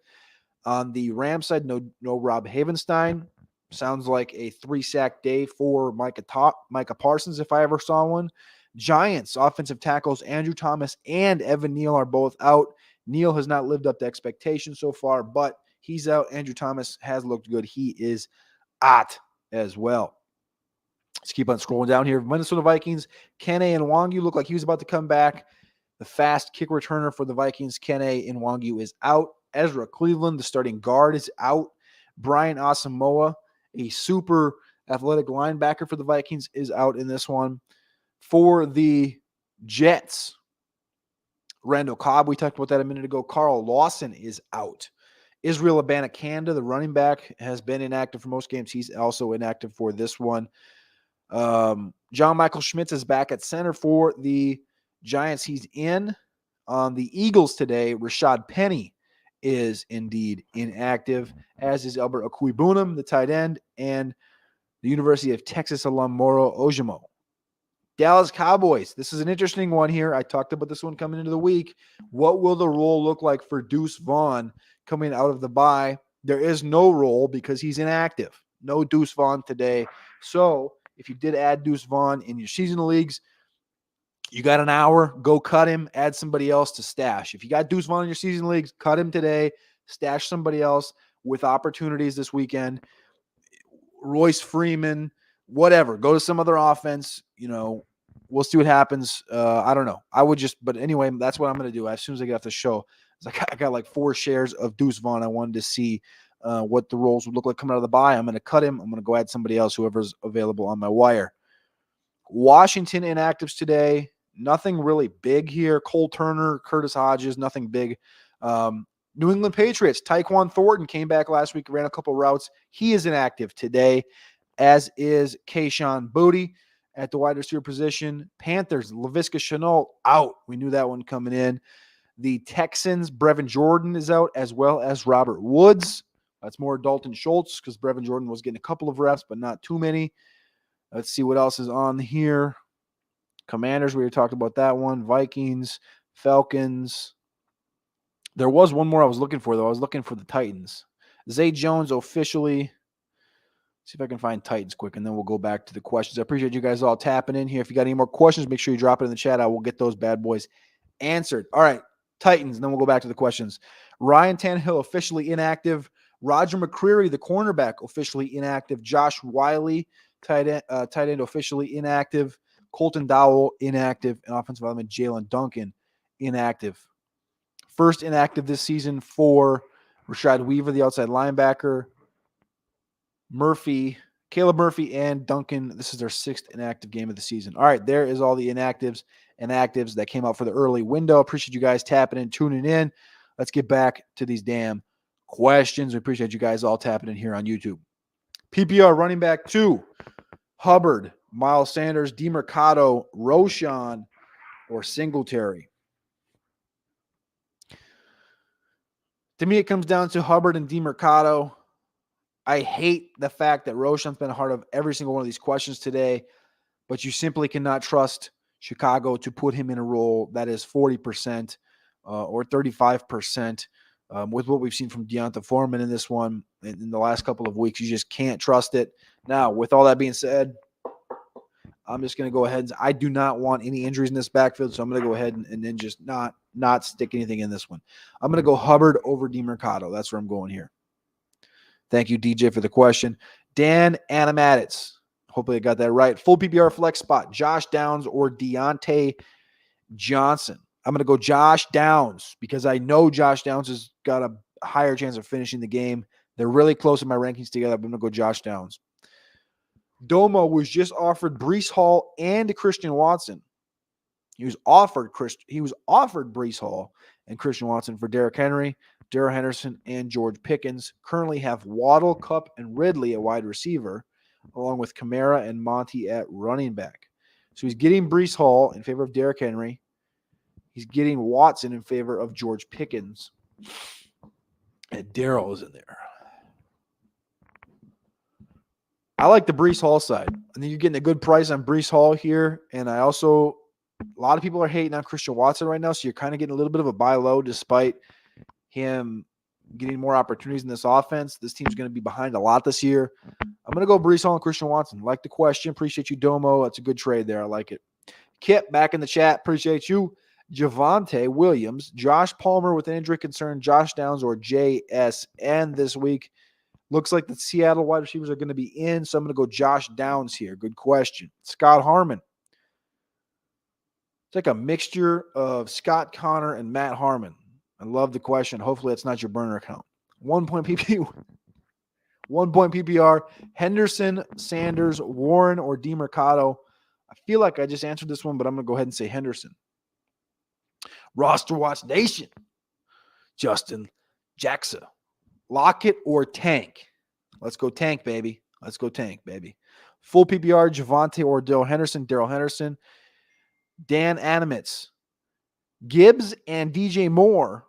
On the Rams side, no Rob Havenstein. Sounds like a 3-sack day for Micah Parsons if I ever saw one. Giants, offensive tackles, Andrew Thomas and Evan Neal are both out. Neal has not lived up to expectations so far, but he's out. Andrew Thomas has looked good. He is out as well. Let's keep on scrolling down here. Minnesota Vikings, Kene Nwangu look like he was about to come back. The fast kick returner for the Vikings, Kene Nwangu, is out. Ezra Cleveland, the starting guard, is out. Brian Asamoah, a super athletic linebacker for the Vikings, is out in this one. For the Jets, Randall Cobb, we talked about that a minute ago. Carl Lawson is out. Israel Abanikanda, the running back, has been inactive for most games. He's also inactive for this one. John Michael Schmitz is back at center for the Giants. He's in. On the Eagles today, Rashad Penny is indeed inactive, as is Albert Okwuegbunam, the tight end, and the University of Texas alum Moro Ojomo. Dallas Cowboys. This is an interesting one here. I talked about this one coming into the week. What will the role look like for Deuce Vaughn coming out of the bye? There is no role because he's inactive. No Deuce Vaughn today. So if you did add Deuce Vaughn in your seasonal leagues, you got an hour, go cut him, add somebody else to stash. If you got Deuce Vaughn in your season leagues, cut him today, stash somebody else with opportunities this weekend. Royce Freeman, whatever. Go to some other offense. We'll see what happens. I don't know. But anyway, that's what I'm going to do. As soon as I get off the show, I got like 4 shares of Deuce Vaughn. I wanted to see what the roles would look like coming out of the bye. I'm going to cut him. I'm going to go add somebody else, whoever's available on my wire. Washington inactives today. Nothing really big here. Cole Turner, Curtis Hodges, nothing big. New England Patriots, Tyquan Thornton came back last week, ran a couple routes. He is inactive today, as is Kayshon Boutte at the wide receiver position. Panthers, Laviska Shenault out. We knew that one coming in. The Texans, Brevin Jordan is out, as well as Robert Woods. That's more Dalton Schultz because Brevin Jordan was getting a couple of reps, but not too many. Let's see what else is on here. Commanders, we were talking about that one. Vikings, Falcons. There was one more I was looking for, though. I was looking for the Titans. Zay Jones officially. See if I can find Titans quick, and then we'll go back to the questions. I appreciate you guys all tapping in here. If you got any more questions, make sure you drop it in the chat. I will get those bad boys answered. All right, Titans, and then we'll go back to the questions. Ryan Tannehill officially inactive. Roger McCreary, the cornerback, officially inactive. Josh Wiley, tight end, officially inactive. Colton Dowell, inactive. And offensive lineman Jalen Duncan, inactive. First inactive this season for Rashad Weaver, the outside linebacker. Caleb Murphy, and Duncan. This is their 6th inactive game of the season. All right, there is all the inactives and actives that came out for the early window. Appreciate you guys tapping in, tuning in. Let's get back to these damn questions. We appreciate you guys all tapping in here on YouTube. PPR running back 2, Hubbard, Miles Sanders, DeMercado, Roschon, or Singletary. To me, it comes down to Hubbard and DeMercado. I hate the fact that Roschon's been a part of every single one of these questions today, but you simply cannot trust Chicago to put him in a role that is 40% or 35% with what we've seen from Deonta Foreman in this one in the last couple of weeks. You just can't trust it. Now, with all that being said, I'm just going to go ahead. I do not want any injuries in this backfield, so I'm going to go ahead and then just not stick anything in this one. I'm going to go Hubbard over DeMercado. That's where I'm going here. Thank you, DJ, for the question. Dan Animatitz. Hopefully I got that right. Full PPR flex spot, Josh Downs or Deontay Johnson. I'm going to go Josh Downs because I know Josh Downs has got a higher chance of finishing the game. They're really close in my rankings together. I'm going to go Josh Downs. Domo was just offered Breece Hall and Christian Watson. He was offered Breece Hall and Christian Watson for Derrick Henry, Darrell Henderson, and George Pickens. Currently have Waddle, Kupp, and Ridley at wide receiver, along with Kamara and Monty at running back. So he's getting Breece Hall in favor of Derrick Henry. He's getting Watson in favor of George Pickens. And Darrell is in there. I like the Breece Hall side. I think you're getting a good price on Breece Hall here. And a lot of people are hating on Christian Watson right now. So you're kind of getting a little bit of a buy low despite him getting more opportunities in this offense. This team's going to be behind a lot this year. I'm going to go Breece Hall and Christian Watson. Like the question. Appreciate you, Domo. That's a good trade there. I like it. Kip, back in the chat. Appreciate you. Javonte Williams, Josh Palmer with an injury concern, Josh Downs or JSN this week. Looks like the Seattle wide receivers are going to be in, so I'm going to go Josh Downs here. Good question. Scott Harmon. It's like a mixture of Scott Connor and Matt Harmon. I love the question. Hopefully that's not your burner account. 1 point PPR. Henderson, Sanders, Warren, or DeMercado. I feel like I just answered this one, but I'm going to go ahead and say Henderson. RosterWatch Nation. Justin Jackson. Lockett or Tank? Let's go Tank, baby. Let's go Tank, baby. Full PPR, Javonte or Darrell Henderson. Darrell Henderson. Dan Animitz. Gibbs and DJ Moore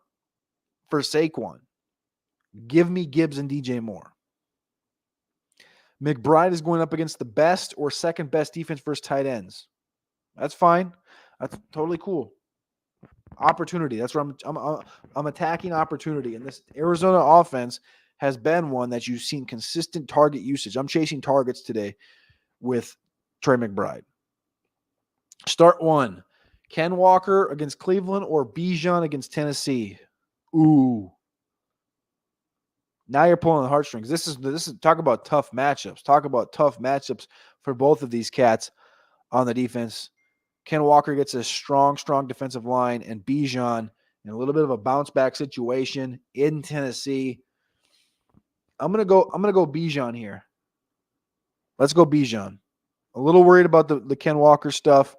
for Saquon. Give me Gibbs and DJ Moore. McBride is going up against the best or second best defense versus tight ends. That's fine. That's totally cool. Opportunity. That's where I'm attacking opportunity. And this Arizona offense has been one that you've seen consistent target usage. I'm chasing targets today with Trey McBride. Start 1. Ken Walker against Cleveland or Bijan against Tennessee. Ooh. Now you're pulling the heartstrings. This is talk about tough matchups. Talk about tough matchups for both of these cats on the defense. Ken Walker gets a strong defensive line, and Bijan in a little bit of a bounce back situation in Tennessee. I'm gonna go Bijan here. Let's go Bijan. A little worried about the Ken Walker stuff.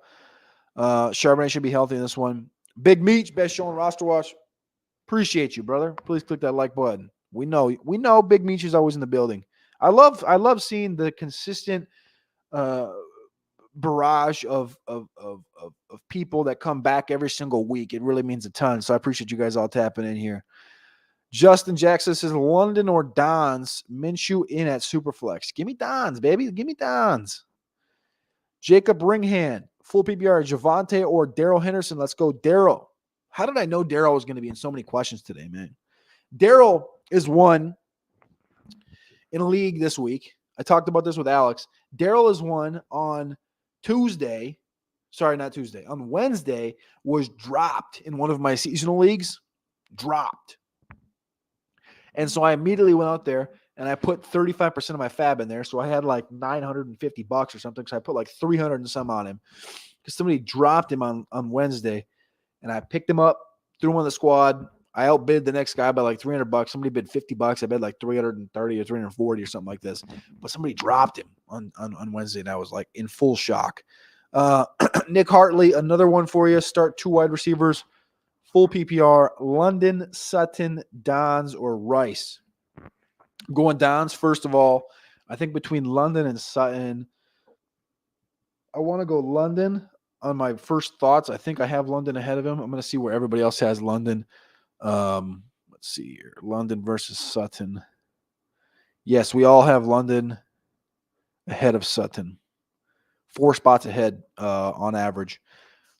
Charbonnet should be healthy in this one. Big Meech, best show on RosterWatch. Appreciate you, brother. Please click that like button. We know Big Meech is always in the building. I love seeing the consistent barrage of people that come back every single week. It really means a ton. So I appreciate you guys all tapping in here. Justin Jackson says London or Dons. Minshew in at Superflex. Give me Dons, baby. Give me Dons. Jacob Ringhand. Full PPR. Javonte or Darrell Henderson. Let's go Darrell. How did I know Darrell was going to be in so many questions today, man? Darrell is one in a league this week. I talked about this with Alex. Darrell is one on Tuesday. Sorry, not Tuesday. On Wednesday was dropped in one of my seasonal leagues. Dropped. And so I immediately went out there and I put 35% of my fab in there. So I had like $950 or something. So I put like 300 and some on him because somebody dropped him on Wednesday, and I picked him up, threw him on the squad. I outbid the next guy by like $300. Somebody bid $50. I bid like 330 or 340 or something like this. But somebody dropped him on Wednesday, and I was like in full shock. Nick Hartley, another one for you. Start 2 wide receivers, full PPR, London, Sutton, Dons, or Rice. I'm going Dons, first of all. I think between London and Sutton, I want to go London on my first thoughts. I think I have London ahead of him. I'm going to see where everybody else has London. Let's see here. London versus Sutton. Yes, we all have London ahead of Sutton. 4 spots ahead on average.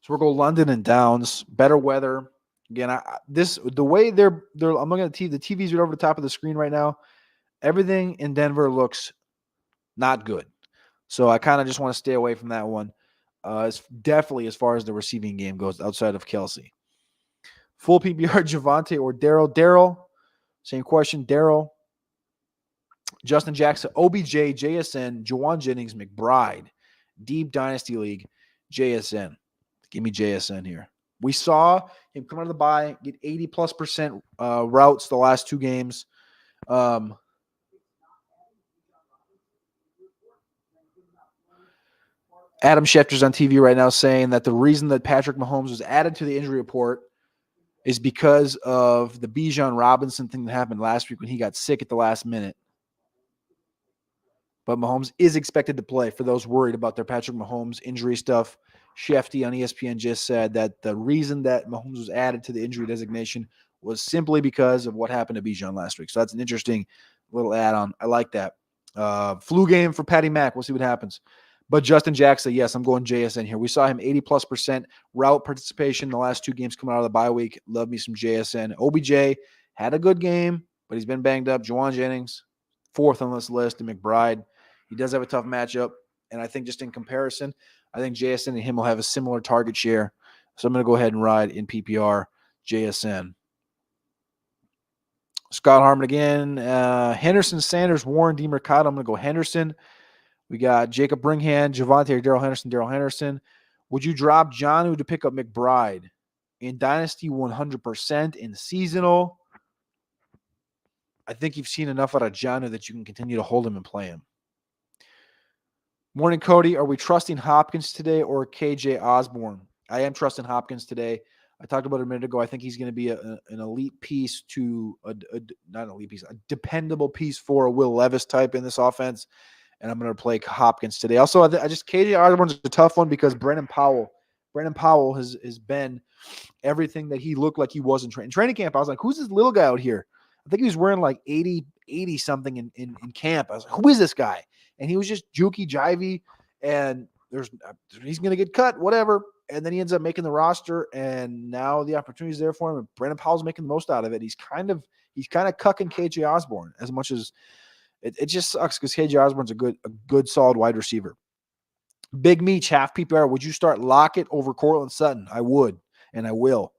So we'll go London and Downs. Better weather. Again, the way they're I'm looking at the TVs right over the top of the screen right now. Everything in Denver looks not good. So I kind of just want to stay away from that one. It's definitely as far as the receiving game goes outside of Kelsey. Full PPR, Javonte or Darryl. Darryl, same question. Darryl, Justin Jackson, OBJ, JSN, Juwan Jennings, McBride, Deep Dynasty League, JSN. Give me JSN here. We saw him come out of the bye, get 80+% routes the last 2 games. Adam Schefter's on TV right now saying that the reason that Patrick Mahomes was added to the injury report is because of the Bijan Robinson thing that happened last week when he got sick at the last minute. But Mahomes is expected to play. For those worried about their Patrick Mahomes injury stuff, Shefty on ESPN just said that the reason that Mahomes was added to the injury designation was simply because of what happened to Bijan last week. So that's an interesting little add-on. I like that. Flu game for Patty Mack. We'll see what happens. But Justin Jackson, yes, I'm going JSN here. We saw him 80+% route participation the last 2 games coming out of the bye week. Love me some JSN. OBJ had a good game, but he's been banged up. Juwan Jennings, 4th on this list, and McBride. He does have a tough matchup, and I think just in comparison, I think JSN and him will have a similar target share. So I'm going to go ahead and ride in PPR JSN. Scott Harmon again. Henderson, Sanders, Warren, DeMercado. I'm going to go Henderson. We got Jacob Bringhand, Javonte, Darrell Henderson. Would you drop Jonnu to pick up McBride? In Dynasty, 100%. In Seasonal, I think you've seen enough out of Jonnu that you can continue to hold him and play him. Morning, Cody. Are we trusting Hopkins today or KJ Osborne? I am trusting Hopkins today. I talked about it a minute ago. I think he's going to be an elite piece to not an elite piece, a dependable piece for a Will Levis type in this offense. And I'm going to play Hopkins today. Also, I just KJ Osborne's a tough one because Brandon Powell has been everything that he looked like he was in training camp. I was like, who's this little guy out here? I think he was wearing like 80 something in camp. I was like, who is this guy? And he was just jukey, jivey, and he's going to get cut, whatever. And then he ends up making the roster, and now the opportunity's there for him. And Brandon Powell's making the most out of it. He's kind of cucking KJ Osborne as much as it just sucks because KJ Osborne's a good solid wide receiver. Big Meech, half PPR. Would you start Lockett over Cortland Sutton? I would, and I will.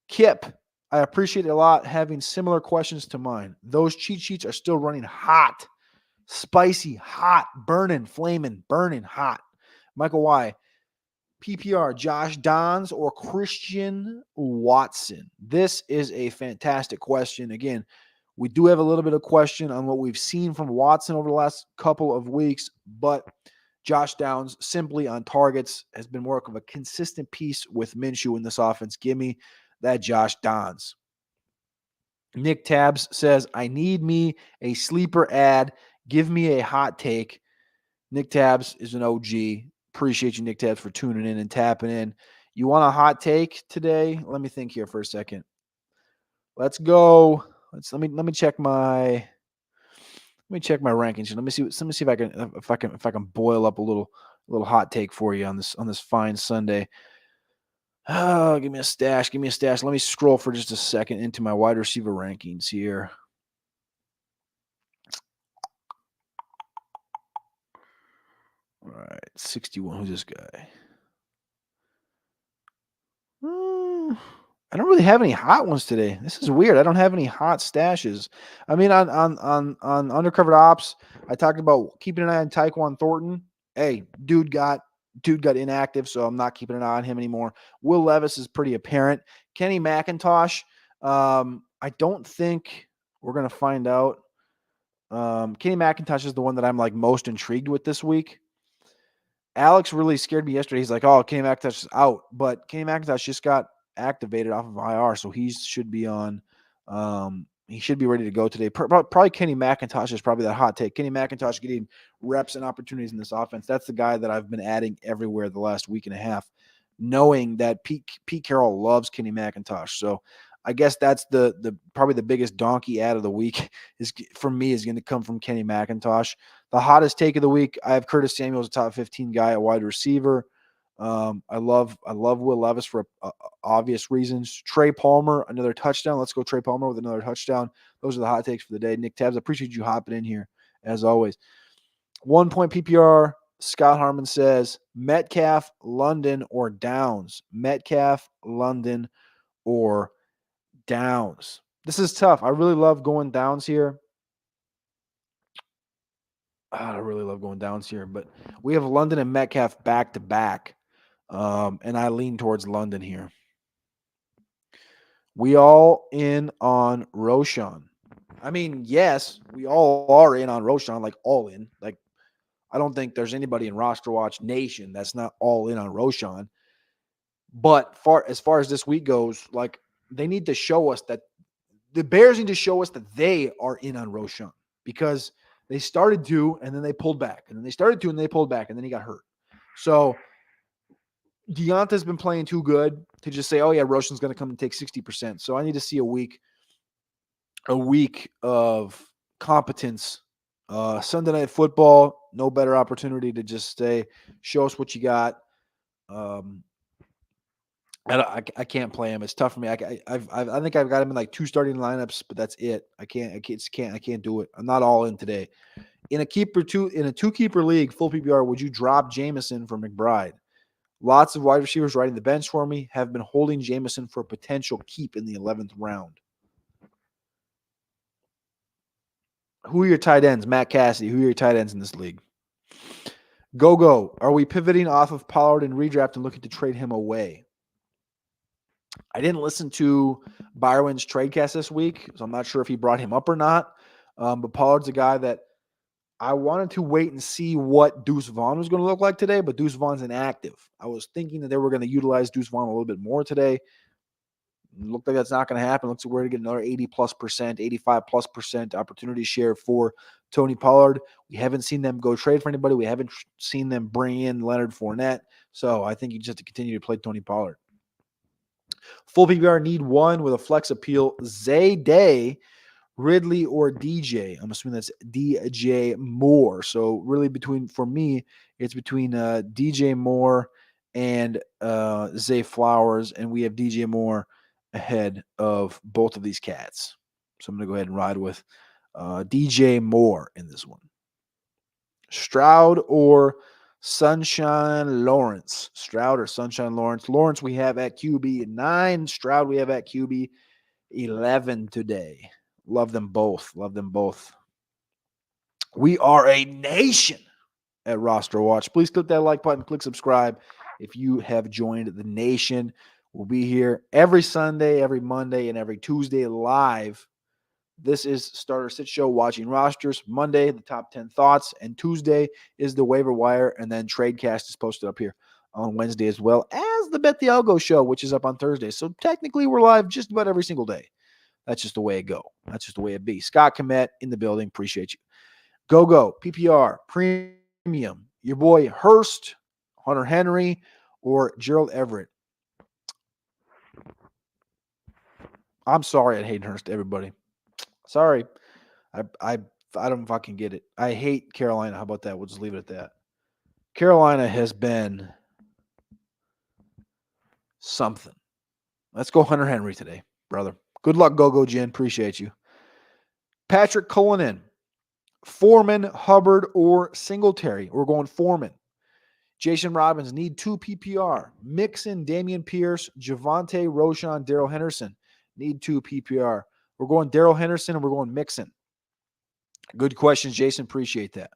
Kip, I appreciate it a lot having similar questions to mine. Those cheat sheets are still running hot. Spicy, hot, burning, flaming, burning, hot. Michael Y. PPR, Josh Downs or Christian Watson? This is a fantastic question. Again, we do have a little bit of question on what we've seen from Watson over the last couple of weeks, but Josh Downs simply on targets has been more of a consistent piece with Minshew in this offense. Give me that Josh Downs. Nick Tabs says, I need me a sleeper ad. Give me a hot take. Nick Tabs is an OG. Appreciate you, Nick Tabs, for tuning in and tapping in. You want a hot take today? Let me think here for a second. Let's go. Let me check my rankings. Let me see if I can boil up a little hot take for you on this fine Sunday. Oh, give me a stash. Let me scroll for just a second into my wide receiver rankings here. All right, 61. Who's this guy? I don't really have any hot ones today. This is weird. I don't have any hot stashes. I mean, on undercovered ops, I talked about keeping an eye on Tyquan Thornton. Hey, dude got inactive, so I'm not keeping an eye on him anymore. Will Levis is pretty apparent. Kenny McIntosh, I don't think we're gonna find out. Kenny McIntosh is the one that I'm like most intrigued with this week. Alex really scared me yesterday. He's like, "Oh, Kenny McIntosh is out," but Kenny McIntosh just got activated off of IR, so he should be on. He should be ready to go today. Probably Kenny McIntosh is probably that hot take. Kenny McIntosh getting reps and opportunities in this offense. That's the guy that I've been adding everywhere the last week and a half, knowing that Pete Carroll loves Kenny McIntosh. So I guess that's the probably the biggest donkey ad of the week is for me is going to come from Kenny McIntosh. The hottest take of the week, I have Curtis Samuel as a top 15 guy, a wide receiver. I love Will Levis for obvious reasons. Trey Palmer, another touchdown. Let's go Trey Palmer with another touchdown. Those are the hot takes for the day. Nick Tabs, I appreciate you hopping in here, as always. 1 point PPR, Scott Harmon says, Metcalf, London, or Downs. Metcalf, London, or Downs. This is tough. I really love going Downs here. I really love going Downs here, but we have London and Metcalf back to back. And I lean towards London here. We all in on Roshan. I mean, yes, we all are in on Roshan, like all in. Like, I don't think there's anybody in RosterWatch Nation that's not all in on Roshan. But as far as this week goes, like they need to show us that the Bears need to show us that they are in on Roshan because they started to and then they pulled back, and then they started to and they pulled back, and then he got hurt. So Deonta's been playing too good to just say, oh, yeah, Roshan's going to come and take 60%. So I need to see a week of competence. Sunday Night Football, no better opportunity to just say, show us what you got. I can't play him. It's tough for me. I think I've got him in like 2 starting lineups, but that's it. I can't do it. I'm not all in today. In a 2-keeper league, full PPR, would you drop Jameson for McBride? Lots of wide receivers riding the bench for me have been holding Jameson for a potential keep in the 11th round. Who are your tight ends? Matt Cassidy. Who are your tight ends in this league? Go. Are we pivoting off of Pollard and redraft and looking to trade him away? I didn't listen to Byron's tradecast this week, so I'm not sure if he brought him up or not. But Pollard's a guy that I wanted to wait and see what Deuce Vaughn was going to look like today, but Deuce Vaughn's inactive. I was thinking that they were going to utilize Deuce Vaughn a little bit more today. Looked like that's not going to happen. Looks like we're going to get another 80+%, 85+% opportunity share for Tony Pollard. We haven't seen them go trade for anybody. We haven't seen them bring in Leonard Fournette. So I think you just have to continue to play Tony Pollard. Full PPR need one with a flex appeal. Zay Day, Ridley, or DJ. I'm assuming that's DJ Moore. So really for me, it's between DJ Moore and Zay Flowers, and we have DJ Moore ahead of both of these cats. So I'm going to go ahead and ride with DJ Moore in this one. Stroud or Sunshine Lawrence. Stroud or Sunshine Lawrence. Lawrence we have at QB 9. Stroud we have at QB 11 today. Love them both. We are a nation at RosterWatch. Please click that like button. Click subscribe if you have joined the nation. We'll be here every Sunday, every Monday, and every Tuesday live. This is Starter Sit Show, watching rosters. Monday, the top 10 thoughts, and Tuesday is the waiver wire, and then Tradecast is posted up here on Wednesday, as well as the Bet the Algo show, which is up on Thursday. So technically, we're live just about every single day. That's just the way it go. That's just the way it be. Scott Komet in the building. Appreciate you. Go. PPR, premium. Your boy Hurst, Hunter Henry, or Gerald Everett. I'm sorry at Hayden Hurst, everybody. Sorry. I don't fucking get it. I hate Carolina. How about that? We'll just leave it at that. Carolina has been something. Let's go Hunter Henry today, brother. Good luck, Go Jen. Appreciate you. Patrick Cullinan, Foreman, Hubbard, or Singletary. We're going Foreman. Jason Robbins, need 2 PPR. Mixon, Damian Pierce, Javonte, Roshan, Darrell Henderson, need 2 PPR. We're going Darrell Henderson and we're going Mixon. Good questions, Jason. Appreciate that.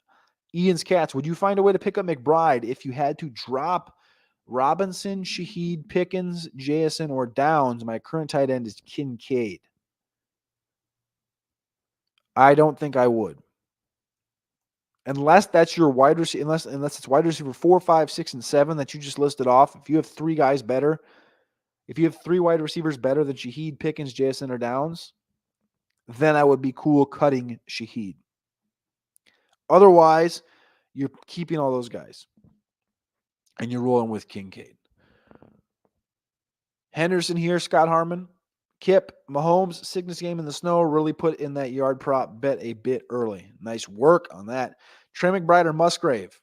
Ian's Cats, would you find a way to pick up McBride if you had to drop Robinson, Shaheed, Pickens, JSN, or Downs? My current tight end is Kincaid. I don't think I would. Unless that's your wide receiver, unless it's wide receiver 4, 5, 6, and 7 that you just listed off. If you have 3 guys better, if you have 3 wide receivers better than Shaheed, Pickens, JSN, or Downs, then I would be cool cutting Shaheed. Otherwise, you're keeping all those guys. And you're rolling with Kincaid. Henderson here, Scott Harmon. Kip, Mahomes, sickness game in the snow, really put in that yard prop bet a bit early. Nice work on that. Trey McBride or Musgrave?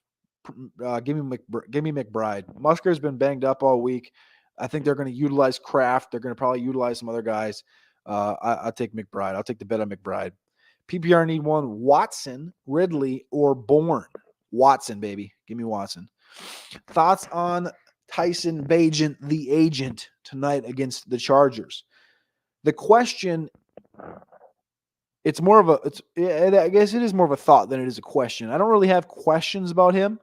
Give me McBride. Musgrave's been banged up all week. I think they're going to utilize Kraft. They're going to probably utilize some other guys. I'll take McBride. I'll take the bet on McBride. PPR need 1, Watson, Ridley, or Bourne. Watson, baby. Give me Watson. Thoughts on Tyson Bagent, the agent, tonight against the Chargers? The question, I guess it is more of a thought than it is a question. I don't really have questions about him.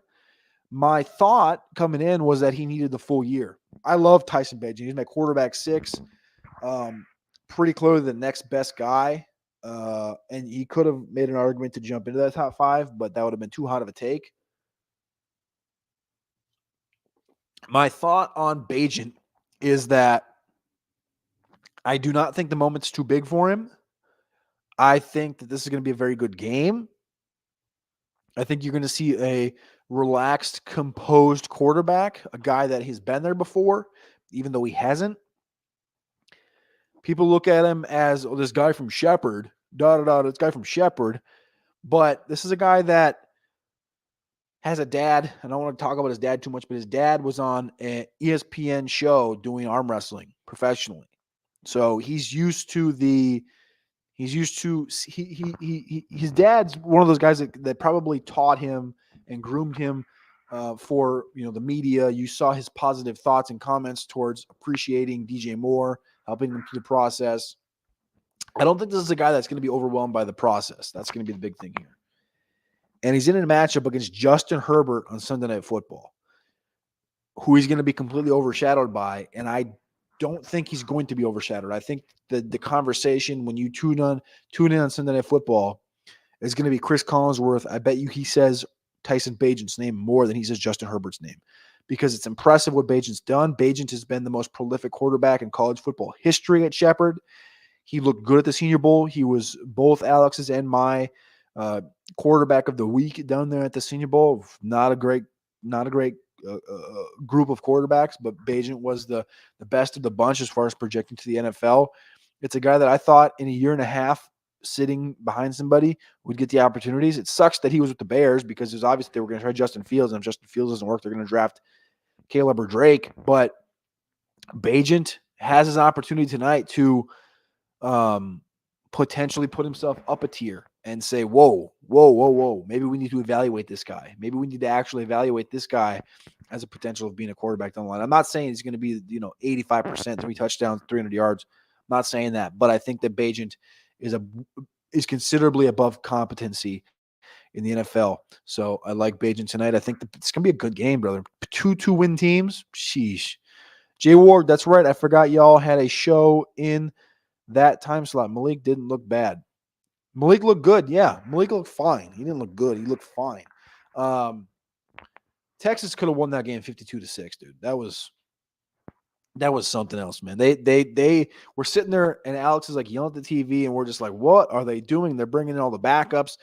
My thought coming in was that he needed the full year. I love Tyson Bagent. He's my quarterback 6. Pretty clearly the next best guy. And he could have made an argument to jump into that top 5, but that would have been too hot of a take. My thought on Bagent is that I do not think the moment's too big for him. I think that this is going to be a very good game. I think you're going to see a relaxed, composed quarterback, a guy that has been there before, even though he hasn't. People look at him as, this guy from Shepherd, this guy from Shepherd. But this is a guy that has a dad. I don't want to talk about his dad too much, but his dad was on an ESPN show doing arm wrestling professionally. So his dad's one of those guys that probably taught him and groomed him for the media. You saw his positive thoughts and comments towards appreciating DJ Moore, helping him through the process. I don't think this is a guy that's going to be overwhelmed by the process. That's going to be the big thing here. And he's in a matchup against Justin Herbert on Sunday Night Football, who he's going to be completely overshadowed by. And I don't think he's going to be overshadowed. I think the conversation when you tune in on Sunday Night Football is going to be Chris Collinsworth. I bet you he says Tyson Bagent's name more than he says Justin Herbert's name, because it's impressive what Bagent's done. Bagent has been the most prolific quarterback in college football history at Shepherd. He looked good at the Senior Bowl. He was both Alex's and my quarterback of the week down there at the Senior Bowl. Not a great group of quarterbacks, but Bagent was the best of the bunch as far as projecting to the NFL. It's a guy that I thought in a year and a half sitting behind somebody would get the opportunities. It sucks that he was with the Bears, because it was obvious they were going to try Justin Fields, and if Justin Fields doesn't work, they're going to draft Caleb or Drake. But Bagent has his opportunity tonight to potentially put himself up a tier and say, whoa, maybe we need to evaluate this guy. Maybe we need to actually evaluate this guy as a potential of being a quarterback down the line. I'm not saying he's going to be, 85%, 3 touchdowns, 300 yards. I'm not saying that, but I think that Bagent is considerably above competency in the NFL. So I like Bagent tonight. I think it's going to be a good game, brother. 2 win teams. Sheesh. Jay Ward, that's right. I forgot y'all had a show in that time slot. Malik didn't look bad. Malik looked good. Yeah, Malik looked fine. He didn't look good. He looked fine. Texas could have won that game 52-6, dude. That was something else, man. They were sitting there, and Alex is like yelling at the TV, and we're just like, what are they doing? They're bringing in all the backups.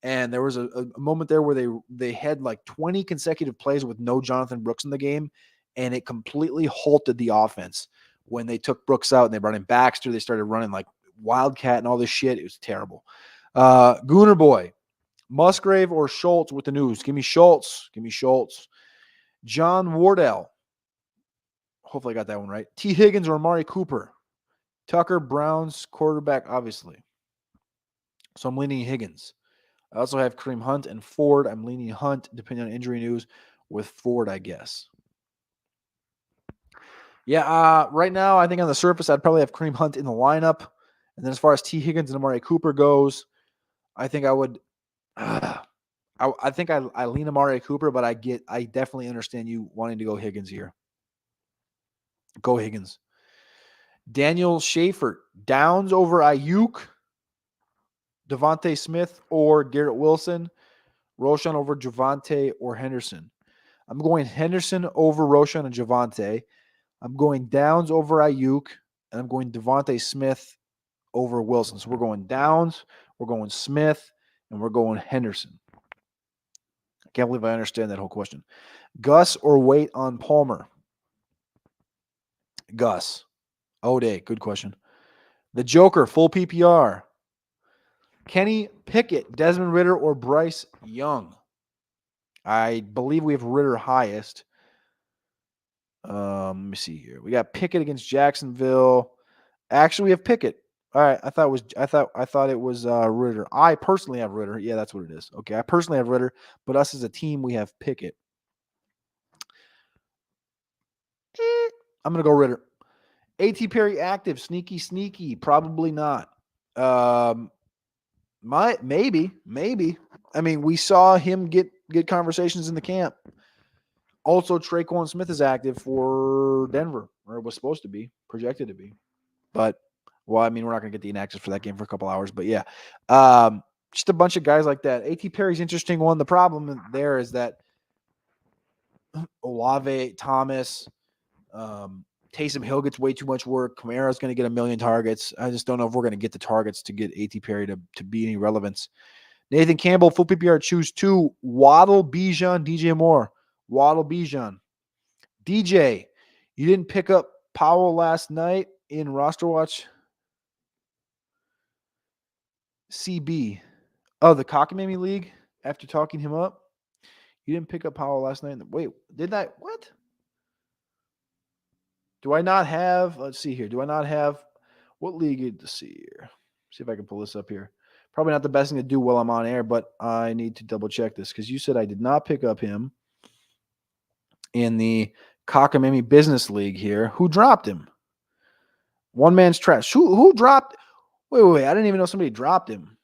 And there was a moment there where they had like 20 consecutive plays with no Jonathan Brooks in the game, and it completely halted the offense. When they took Brooks out and they brought in Baxter, they started running like Wildcat and all this shit. It was terrible. Gooner Boy, Musgrave or Schultz with the news? Give me Schultz. John Wardell. Hopefully I got that one right. T. Higgins or Amari Cooper? Tucker, Browns quarterback, obviously. So I'm leaning Higgins. I also have Kareem Hunt and Ford. I'm leaning Hunt, depending on injury news. with Ford, I guess. Yeah, right now, I think on the surface, I'd probably have Kareem Hunt in the lineup. And then as far as T. Higgins and Amari Cooper goes, I think I would I think I lean Amari Cooper, but I definitely understand you wanting to go Higgins here. Go Higgins. Daniel Schaefer, Downs over Ayuk, Devontae Smith or Garrett Wilson, Roshan over Javonte or Henderson. I'm going Henderson over Roshan and Javonte. I'm going Downs over Ayuk, and I'm going Devontae Smith over Wilson. So we're going Downs, we're going Smith, and we're going Henderson. I can't believe I understand that whole question. Gus or wait on Palmer? Gus. O'Day, good question. The Joker, full PPR. Kenny Pickett, Desmond Ridder, or Bryce Young? I believe we have Ridder highest. Let me see here. We got Pickett against Jacksonville. Actually, we have Pickett. All right, I thought it was Ridder. I personally have Ridder. Yeah, that's what it is. Okay, I personally have Ridder, but us as a team, we have Pickett. I'm gonna go Ridder. A.T. Perry active, sneaky, probably not. Maybe. I mean, we saw him get conversations in the camp. Also, Traquan Smith is active for Denver, or was supposed to be, projected to be. But, well, I mean, we're not going to get the inactive for that game for a couple hours. But, yeah, just a bunch of guys like that. A.T. Perry's interesting one. The problem there is that Olave, Thomas, Taysom Hill gets way too much work. Kamara's going to get 1 million targets. I just don't know if we're going to get the targets to get A.T. Perry to be any relevance. Nathan Campbell, full PPR, choose 2. Waddle, Bijan, DJ Moore. Waddle, Bijan. DJ, you didn't pick up Powell last night in RosterWatch CB. Oh, the Cockamamie League after talking him up? You didn't pick up Powell last night? Wait, did I? What? Do I not have? Let's see here. Do I not have? What league? Let's see here. See if I can pull this up here. Probably not the best thing to do while I'm on air, but I need to double check this because you said I did not pick up him in the Cockamamie Business League here. Who dropped him? One man's trash. Who dropped? Wait. I didn't even know somebody dropped him.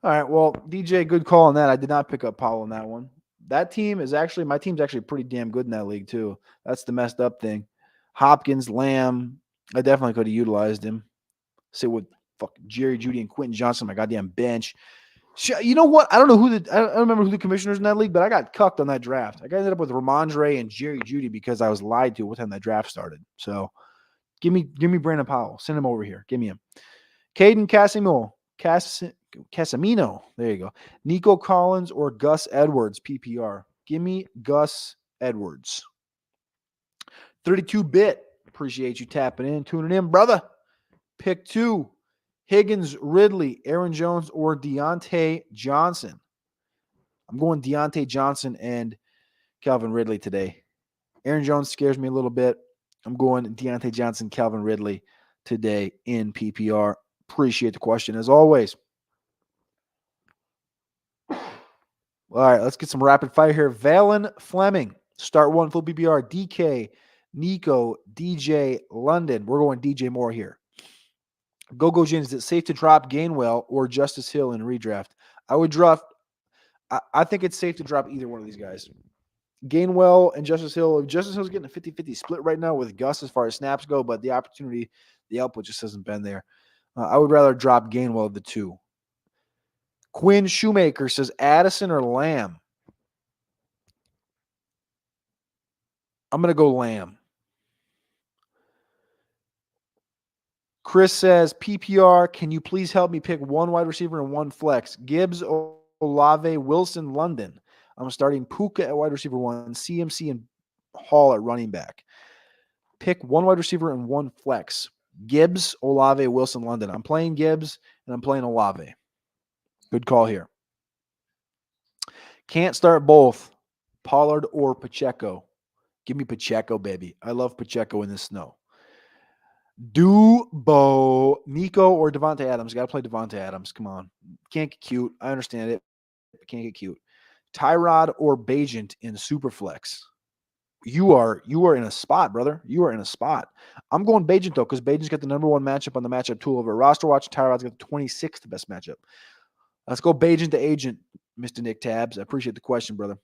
All right. Well, DJ, good call on that. I did not pick up Powell in that one. That team is actually, my team's actually pretty damn good in that league too. That's the messed up thing. Hopkins, Lamb, I definitely could have utilized him. Say with fucking Jerry Jeudy and Quentin Johnson, my goddamn bench. You know what? I don't remember who the commissioners in that league, but I got cucked on that draft. I ended up with Ramondre and Jerry Jeudy because I was lied to what time that draft started. So give me Brandon Powell. Send him over here. Give me him. Caden Casemino. There you go. Nico Collins or Gus Edwards, PPR. Give me Gus Edwards. 32-bit. Appreciate you tapping in, tuning in, brother. Pick 2. Higgins, Ridley, Aaron Jones, or Deontay Johnson. I'm going Deontay Johnson and Calvin Ridley today. Aaron Jones scares me a little bit. I'm going Deontay Johnson, Calvin Ridley today in PPR. Appreciate the question as always. All right, let's get some rapid fire here. Valen Fleming, start 1, full PPR. DK, Nico, DJ, London. We're going DJ Moore here. Go Jin, is it safe to drop Gainwell or Justice Hill in redraft? I would draft. I think it's safe to drop either one of these guys. Gainwell and Justice Hill. Justice Hill's getting a 50-50 split right now with Gus as far as snaps go, but the opportunity, the output just hasn't been there. I would rather drop Gainwell of the 2. Quinn Shoemaker says Addison or Lamb. I'm going to go Lamb. Chris says, PPR, can you please help me pick 1 wide receiver and 1 flex? Gibbs, Olave, Wilson, London. I'm starting Puka at wide receiver 1, CMC and Hall at running back. Pick 1 wide receiver and 1 flex. Gibbs, Olave, Wilson, London. I'm playing Gibbs and I'm playing Olave. Good call here. Can't start both, Pollard or Pacheco. Give me Pacheco, baby. I love Pacheco in the snow. Dubo, Nico or Devontae Adams. Got to play Devontae Adams. Come on. Can't get cute. I understand it, but can't get cute. Tyrod or Bajent in Superflex. You are in a spot, brother. You are in a spot. I'm going Bajent, though, because Bajent's got the number one matchup on the matchup tool over RosterWatch. Tyrod's got the 26th best matchup. Let's go Bajent to agent, Mr. Nick Tabs. I appreciate the question, brother.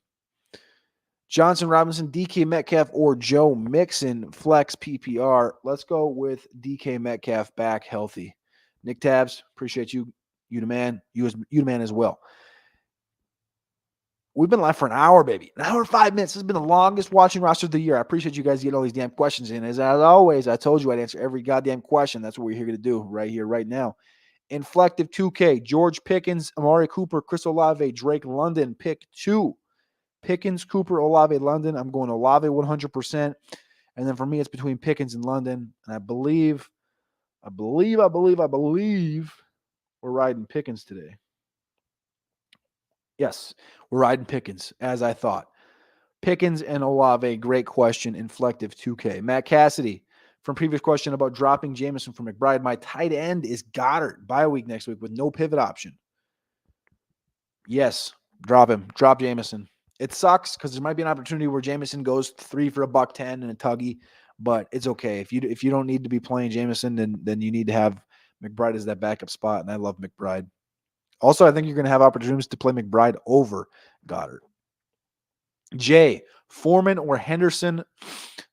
Johnson Robinson, DK Metcalf, or Joe Mixon, flex PPR. Let's go with DK Metcalf back healthy. Nick Tabs, appreciate you. You the man. You the man as well. We've been live for an hour, baby. An hour and 5 minutes. This has been the longest watching roster of the year. I appreciate you guys getting all these damn questions in. As always, I told you I'd answer every goddamn question. That's what we're here to do right here, right now. Inflective 2K, George Pickens, Amari Cooper, Chris Olave, Drake London, pick 2. Pickens, Cooper, Olave, London. I'm going Olave 100%. And then for me, it's between Pickens and London. And I believe we're riding Pickens today. Yes, we're riding Pickens, as I thought. Pickens and Olave, great question. Inflective 2K. Matt Cassidy, from previous question about dropping Jameson for McBride. My tight end is Goddard. Bye week next week with no pivot option. Yes, drop him. Drop Jameson. It sucks because there might be an opportunity where Jameson goes 3 for $110 and a tuggy, but it's okay. If you don't need to be playing Jameson, then you need to have McBride as that backup spot, and I love McBride. Also, I think you're going to have opportunities to play McBride over Goddard. Jay, Foreman or Henderson,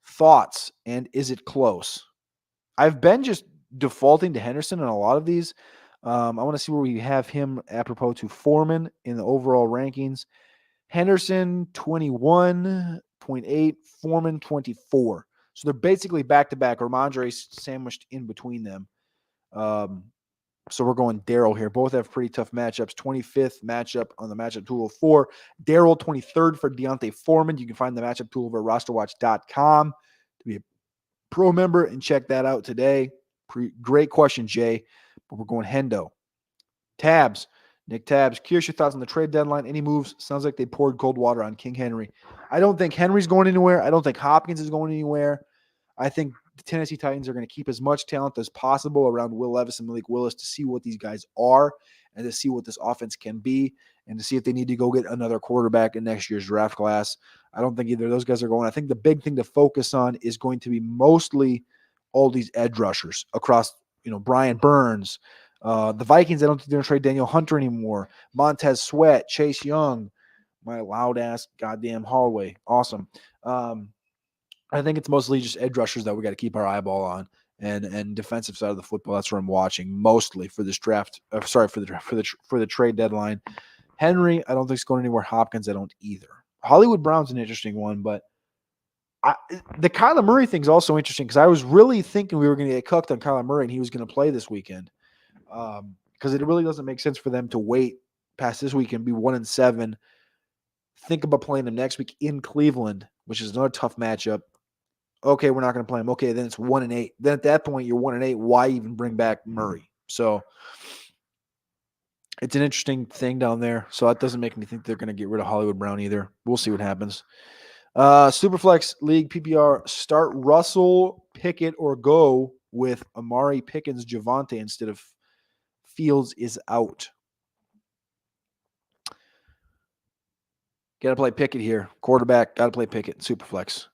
thoughts, and is it close? I've been just defaulting to Henderson in a lot of these. I want to see where we have him apropos to Foreman in the overall rankings. Henderson, 21.8, Foreman, 24. So they're basically back-to-back. Ramondre sandwiched in between them. So we're going Daryl here. Both have pretty tough matchups. 25th matchup on the matchup tool of 4. Daryl, 23rd for Deontay Foreman. You can find the matchup tool over at RosterWatch.com to be a pro member and check that out today. Great question, Jay. But we're going Hendo. Tabs. Nick Tabs. Curious your thoughts on the trade deadline. Any moves? Sounds like they poured cold water on King Henry. I don't think Henry's going anywhere. I don't think Hopkins is going anywhere. I think the Tennessee Titans are going to keep as much talent as possible around Will Levis and Malik Willis to see what these guys are and to see what this offense can be and to see if they need to go get another quarterback in next year's draft class. I don't think either of those guys are going. I think the big thing to focus on is going to be mostly all these edge rushers across, Brian Burns. The Vikings, I don't think they're going to trade Daniel Hunter anymore. Montez Sweat, Chase Young, my loud-ass goddamn hallway. Awesome. I think it's mostly just edge rushers that we got to keep our eyeball on, and defensive side of the football. That's what I'm watching mostly for this draft. For the trade deadline. Henry, I don't think it's going anywhere. Hopkins, I don't either. Hollywood Brown's an interesting one, but the Kyler Murray thing is also interesting because I was really thinking we were going to get cooked on Kyler Murray and he was going to play this weekend, because it really doesn't make sense for them to wait past this week and be 1-7. Think about playing them next week in Cleveland, which is another tough matchup. Okay, we're not going to play him. Okay, then it's 1-8. Then at that point, you're 1-8. Why even bring back Murray? So it's an interesting thing down there. So that doesn't make me think they're going to get rid of Hollywood Brown either. We'll see what happens. Superflex League PPR, start Russell, Pickett, or go with Amari, Pickens, Javonte instead of Fields is out. Got to play Pickett here. Quarterback, got to play Pickett. Superflex.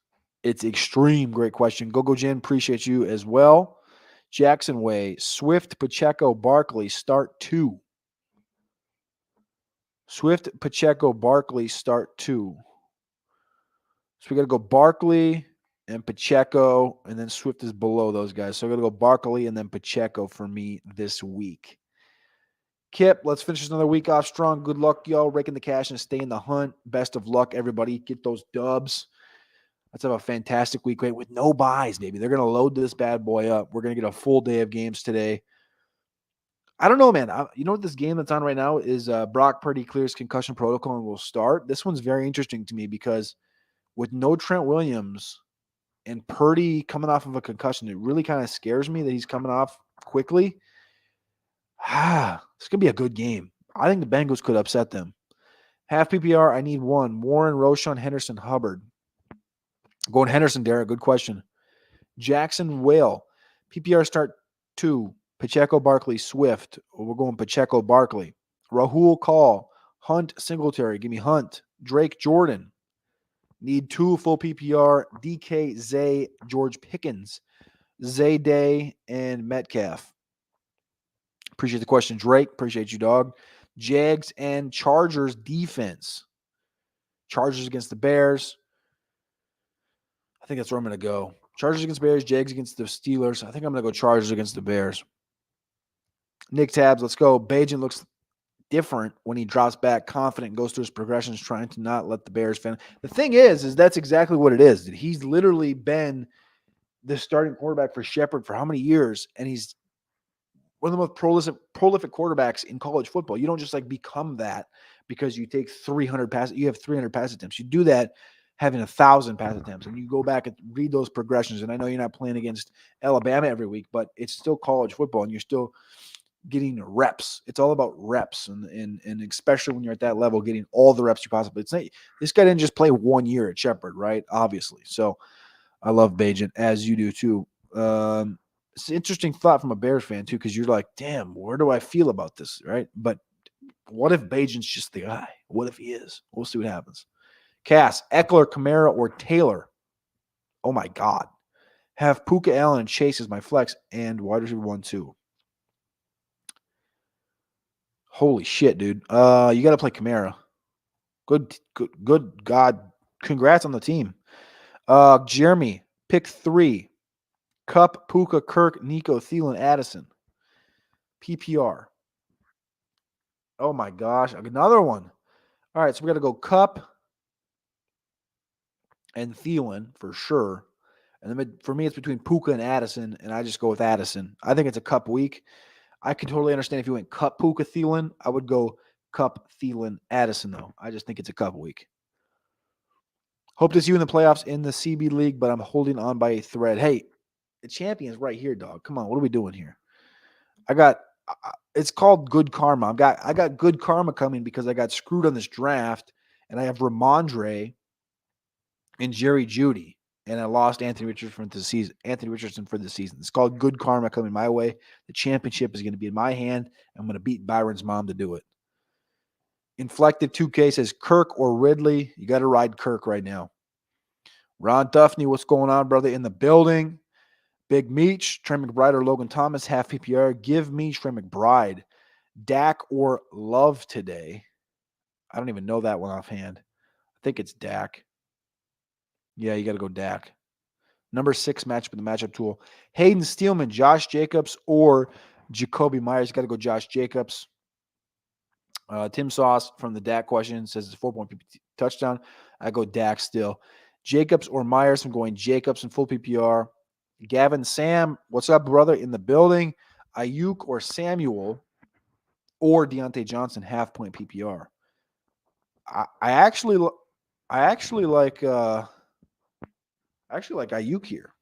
It's extreme. Great question. Go Jen. Appreciate you as well. Jackson Way. Swift, Pacheco, Barkley. Start 2. Swift, Pacheco, Barkley. Start 2. So we got to go Barkley and Pacheco, and then Swift is below those guys. So I got to go Barkley and then Pacheco for me this week. Kip, let's finish another week off strong. Good luck, y'all. Raking the cash and stay in the hunt. Best of luck, everybody. Get those dubs. Let's have a fantastic week with no buys, baby. They're going to load this bad boy up. We're going to get a full day of games today. I don't know, man. You know what this game that's on right now is Brock Purdy clears concussion protocol and will start. This one's very interesting to me because with no Trent Williams and Purdy coming off of a concussion, it really kind of scares me that he's coming off quickly. It's going to be a good game. I think the Bengals could upset them. Half PPR, I need 1. Warren, Roschon, Henderson, Hubbard. Going Henderson, Derek. Good question. Jackson, Whale. PPR start 2. Pacheco, Barkley, Swift. We're going Pacheco, Barkley. Rahul, Call. Hunt, Singletary. Give me Hunt. Drake Jordan. Need 2 full PPR. DK, Zay, George Pickens, Zay Day, and Metcalf. Appreciate the question, Drake. Appreciate you, dog. Jags and Chargers defense. Chargers against the Bears. I think that's where I'm going to go. Chargers against Bears, Jags against the Steelers. I think I'm going to go Chargers against the Bears. Nick Tabs, let's go. Bajan looks different when he drops back, confident, and goes through his progressions, trying to not let the Bears fan. The thing is that's exactly what it is. He's literally been the starting quarterback for Shepherd for how many years, and he's one of the most prolific quarterbacks in college football. You don't just like become that because you take 300 passes. You have 300 pass attempts. You do that having 1,000 pass attempts, and you go back and read those progressions. And I know you're not playing against Alabama every week, but it's still college football, and you're still getting reps. It's all about reps, and especially when you're at that level, getting all the reps you possibly. It's not, this guy didn't just play 1 year at Shepherd, right? Obviously. So I love Bajan, as you do too. It's an interesting thought from a Bears fan too, because you're like, damn, where do I feel about this, right? But what if Bajan's just the guy? What if he is? We'll see what happens. Cass, Eckler, Kamara, or Taylor? Oh my God. Have Puka, Allen, and Chase as my flex, and wide receiver 1-2. Holy shit, dude. You got to play Kamara. Good God. Congrats on the team. Jeremy, pick 3. Cup, Puka, Kirk, Nico, Thielen, Addison. PPR. Oh my gosh. Another one. All right, so we got to go Cup and Thielen for sure. And then for me, it's between Puka and Addison, and I just go with Addison. I think it's a Cup week. I could totally understand if you went Cup, Puka, Thielen. I would go Cup, Thielen, Addison, though. I just think it's a Cup week. Hope to see you in the playoffs in the CB League, but I'm holding on by a thread. Hey, the champion's right here, dog. Come on, what are we doing here? It's called good karma. I got good karma coming because I got screwed on this draft, and I have Ramondre and Jerry Jeudy, and I lost Anthony Richardson for the season. It's called good karma coming my way. The championship is going to be in my hand. I'm going to beat Byron's mom to do it. Inflected 2K says Kirk or Ridley. You got to ride Kirk right now. Ron Duffney, what's going on, brother? In the building. Big Meech, Trey McBride or Logan Thomas, half PPR. Give me Trey McBride. Dak or Love today. I don't even know that one offhand. I think it's Dak. Yeah, you got to go Dak. Number 6 matchup in the matchup tool. Hayden Steelman, Josh Jacobs, or Jacoby Myers. Got to go Josh Jacobs. Tim Sauce from the Dak question says it's a 4-point touchdown. I go Dak still. Jacobs or Myers. I'm going Jacobs in full PPR. Gavin Sam, what's up, brother? In the building. Ayuk or Samuel or Deontay Johnson, half-point PPR. I actually like Ayuk here.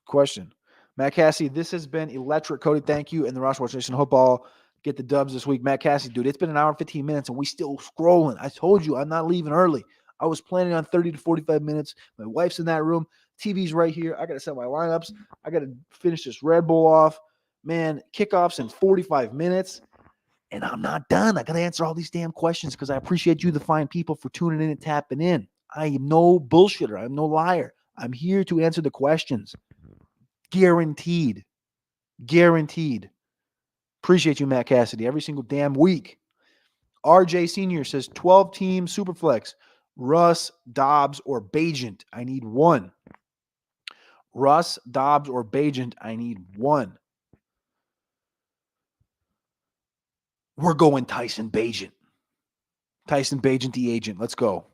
Question. Matt Cassie, this has been electric. Cody, thank you. And the RosterWatch Nation. Hope all get the dubs this week. Matt Cassie, dude, it's been an hour and 15 minutes, and we still scrolling. I told you I'm not leaving early. I was planning on 30 to 45 minutes. My wife's in that room. TV's right here. I got to set my lineups. I got to finish this Red Bull off. Man, kickoffs in 45 minutes. And I'm not done. I got to answer all these damn questions because I appreciate you, the fine people, for tuning in and tapping in. I am no bullshitter. I'm no liar. I'm here to answer the questions. Guaranteed. Guaranteed. Appreciate you, Matt Cassidy, every single damn week. RJ Senior says 12-team Superflex. Russ, Dobbs, or Bagent. I need one. Russ, Dobbs, or Bagent. I need one. We're going Tyson Bagent. Tyson Bagent, the agent. Let's go.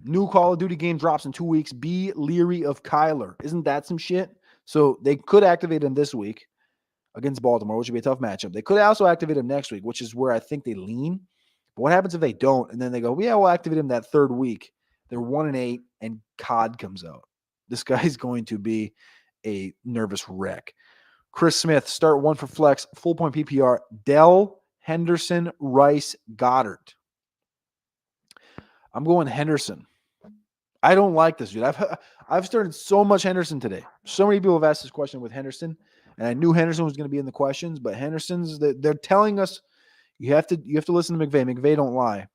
New Call of Duty game drops in 2 weeks. Be leery of Kyler. Isn't that some shit? So they could activate him this week against Baltimore, which would be a tough matchup. They could also activate him next week, which is where I think they lean. But what happens if they don't? And then they go, yeah, we'll activate him that third week. They're 1-8, and COD comes out. This guy's going to be a nervous wreck. Chris Smith, start 1 for flex, full point PPR. Dell, Henderson, Rice, Goddard. I'm going Henderson. I don't like this, dude. I've started so much Henderson today. So many people have asked this question with Henderson, and I knew Henderson was going to be in the questions, but they're telling us you have to listen to McVay. McVay don't lie.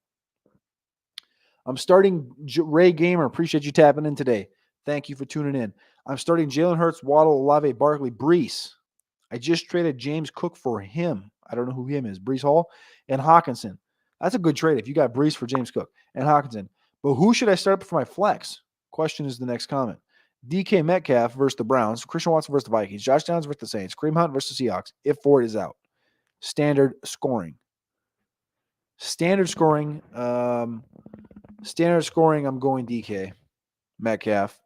I'm starting Ray Gamer. Appreciate you tapping in today. Thank you for tuning in. I'm starting Jalen Hurts, Waddle, Olave, Barkley, Brees. I just traded James Cook for him. I don't know who him is. Brees Hall and Hawkinson. That's a good trade if you got Brees for James Cook and Hawkinson. But who should I start up for my flex? Question is the next comment. DK Metcalf versus the Browns. Christian Watson versus the Vikings. Josh Downs versus the Saints. Kareem Hunt versus the Seahawks. If Ford is out. Standard scoring. Standard scoring. I'm going DK Metcalf.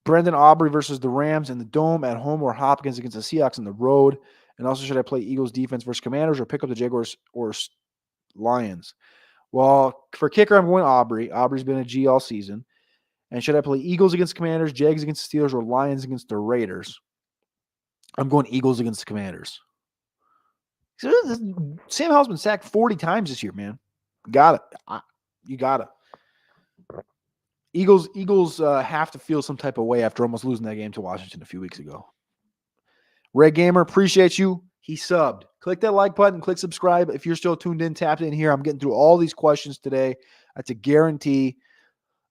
Brendan Aubrey versus the Rams in the Dome at home, or Hopkins against the Seahawks on the road. And also, should I play Eagles defense versus Commanders or pick up the Jaguars or Lions? Well, for kicker, I'm going Aubrey. Aubrey's been a G all season. And should I play Eagles against Commanders, Jags against the Steelers, or Lions against the Raiders? I'm going Eagles against the Commanders. Sam Howell's been sacked 40 times this year, man. Got it. You got it. Eagles have to feel some type of way after almost losing that game to Washington a few weeks ago. Red Gamer, appreciate you. He subbed. Click that like button. Click subscribe. If you're still tuned in, tapped in here, I'm getting through all these questions today. That's a guarantee.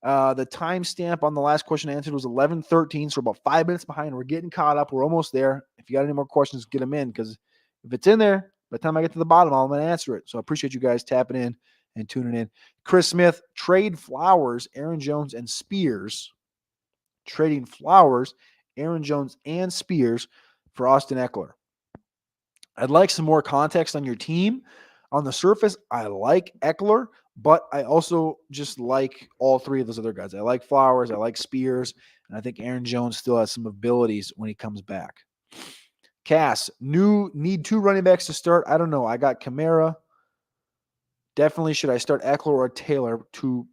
The timestamp on the last question answered was 11:13, so we're about 5 minutes behind. We're getting caught up. We're almost there. If you got any more questions, get them in, because if it's in there, by the time I get to the bottom, I'm going to answer it. So I appreciate you guys tapping in and tuning in. Chris Smith, trade Flowers, Aaron Jones, and Spears. Trading Flowers, Aaron Jones, and Spears for Austin Eckler. I'd like some more context on your team. On the surface, I like Eckler, but I also just like all three of those other guys. I like Flowers, I like Spears, and I think Aaron Jones still has some abilities when he comes back. Cass, need 2 running backs to start. I don't know. I got Kamara. Definitely should I start Eckler or Taylor to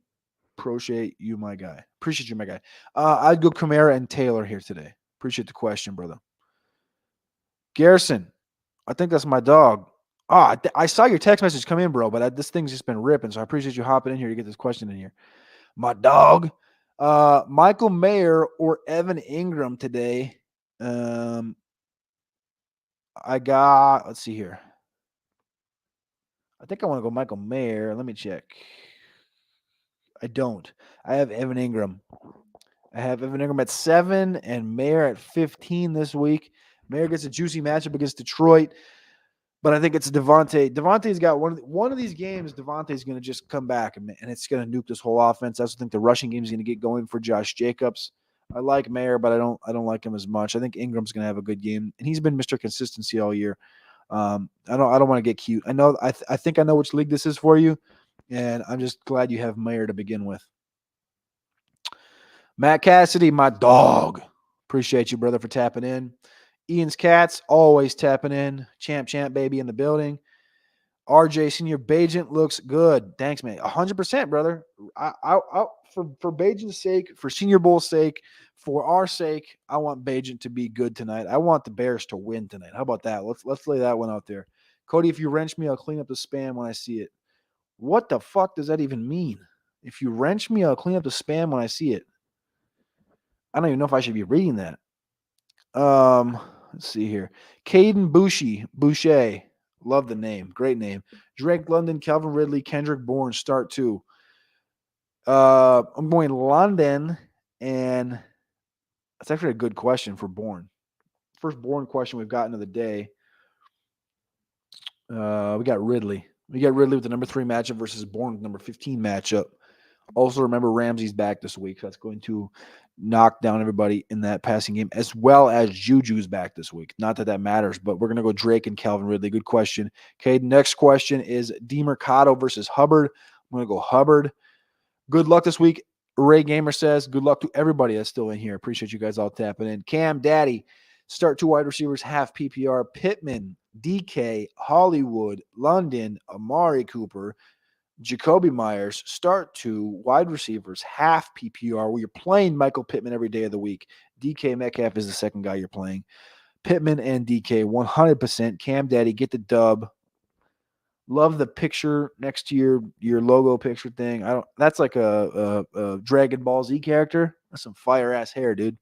appreciate you, my guy. Appreciate you, my guy. I'd go Kamara and Taylor here today. Appreciate the question, brother. Garrison, I think that's my dog. I saw your text message come in, bro, but this thing's just been ripping, so I appreciate you hopping in here to get this question in here. My dog. Michael Mayer or Evan Ingram today. Let's see here. I think I want to go Michael Mayer. Let me check. I don't. I have Evan Ingram. I have Evan Ingram at 7 and Mayer at 15 this week. Mayer gets a juicy matchup against Detroit, but I think it's Devontae. Devontae's got one of these games. Devontae's going to just come back and it's going to nuke this whole offense. I also think the rushing game is going to get going for Josh Jacobs. I like Mayer, but I don't like him as much. I think Ingram's going to have a good game, and he's been Mr. Consistency all year. I don't want to get cute. I know. I think I know which league this is for you, and I'm just glad you have Mayer to begin with. Matt Cassidy, my dog. Appreciate you, brother, for tapping in. Ian's Cats, always tapping in. Champ, baby, in the building. RJ Senior Bajent looks good. Thanks, man. 100%, brother. For Bajent's sake, for Senior Bowl's sake, for our sake, I want Bajent to be good tonight. I want the Bears to win tonight. How about that? Let's lay that one out there. Cody, if you wrench me, I'll clean up the spam when I see it. What the fuck does that even mean? If you wrench me, I'll clean up the spam when I see it. I don't even know if I should be reading that. Let's see here. Caden Boucher. Love the name. Great name. Drake London, Calvin Ridley, Kendrick Bourne, start 2. I'm going London, and that's actually a good question for Bourne. First Bourne question we've gotten of the day. We got Ridley. We got Ridley with the number 3 matchup versus Bourne with number 15 matchup. Also, remember Ramsey's back this week. So that's going to knock down everybody in that passing game, as well as Juju's back this week. Not that that matters, but we're going to go Drake and Calvin Ridley. Good question. Okay, next question is DeMercado versus Hubbard. I'm going to go Hubbard. Good luck this week. Ray Gamer says, good luck to everybody that's still in here. Appreciate you guys all tapping in. Cam Daddy, start 2 wide receivers, half PPR. Pittman, DK, Hollywood, London, Amari Cooper, Jacoby Myers, start 2 wide receivers, half PPR, where you're playing Michael Pittman every day of the week. DK Metcalf is the second guy you're playing. Pittman and DK, 100%. Cam Daddy, get the dub. Love the picture next to your logo picture thing. That's like a Dragon Ball Z character. That's some fire ass hair, dude.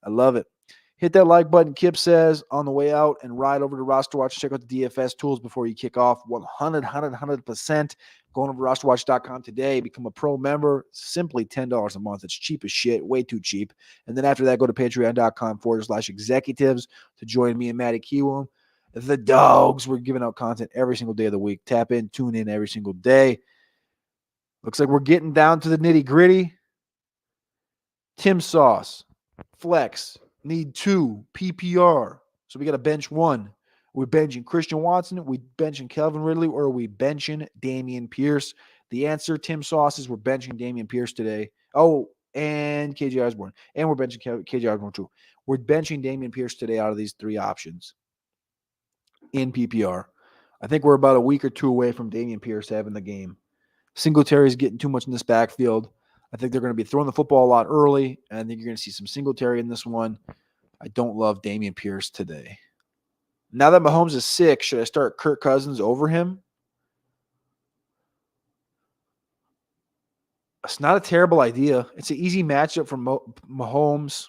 I love it. Hit that like button, Kip says, on the way out, and ride over to RosterWatch. Check out the DFS tools before you kick off. 100%. Go over to RosterWatch.com today. Become a pro member. Simply $10 a month. It's cheap as shit. Way too cheap. And then after that, go to patreon.com/executives to join me and Matty Kiwoom. The dogs. We're giving out content every single day of the week. Tap in, tune in every single day. Looks like we're getting down to the nitty gritty. Tim Sauce, flex, need 2, PPR. So we got to bench 1. We're benching Christian Watson, we benching Calvin Ridley, or are we benching Dameon Pierce? The answer, Tim Sauce, is we're benching Dameon Pierce today. Oh, and KJ Osborne. And we're benching KJ Osborne too. We're benching Dameon Pierce today out of these 3 options in PPR. I think we're about a week or 2 away from Dameon Pierce having the game. Singletary is getting too much in this backfield. I think they're going to be throwing the football a lot early, and I think you're going to see some Singletary in this one. I don't love Dameon Pierce today. Now that Mahomes is sick, should I start Kirk Cousins over him? It's not a terrible idea. It's an easy matchup for Mahomes.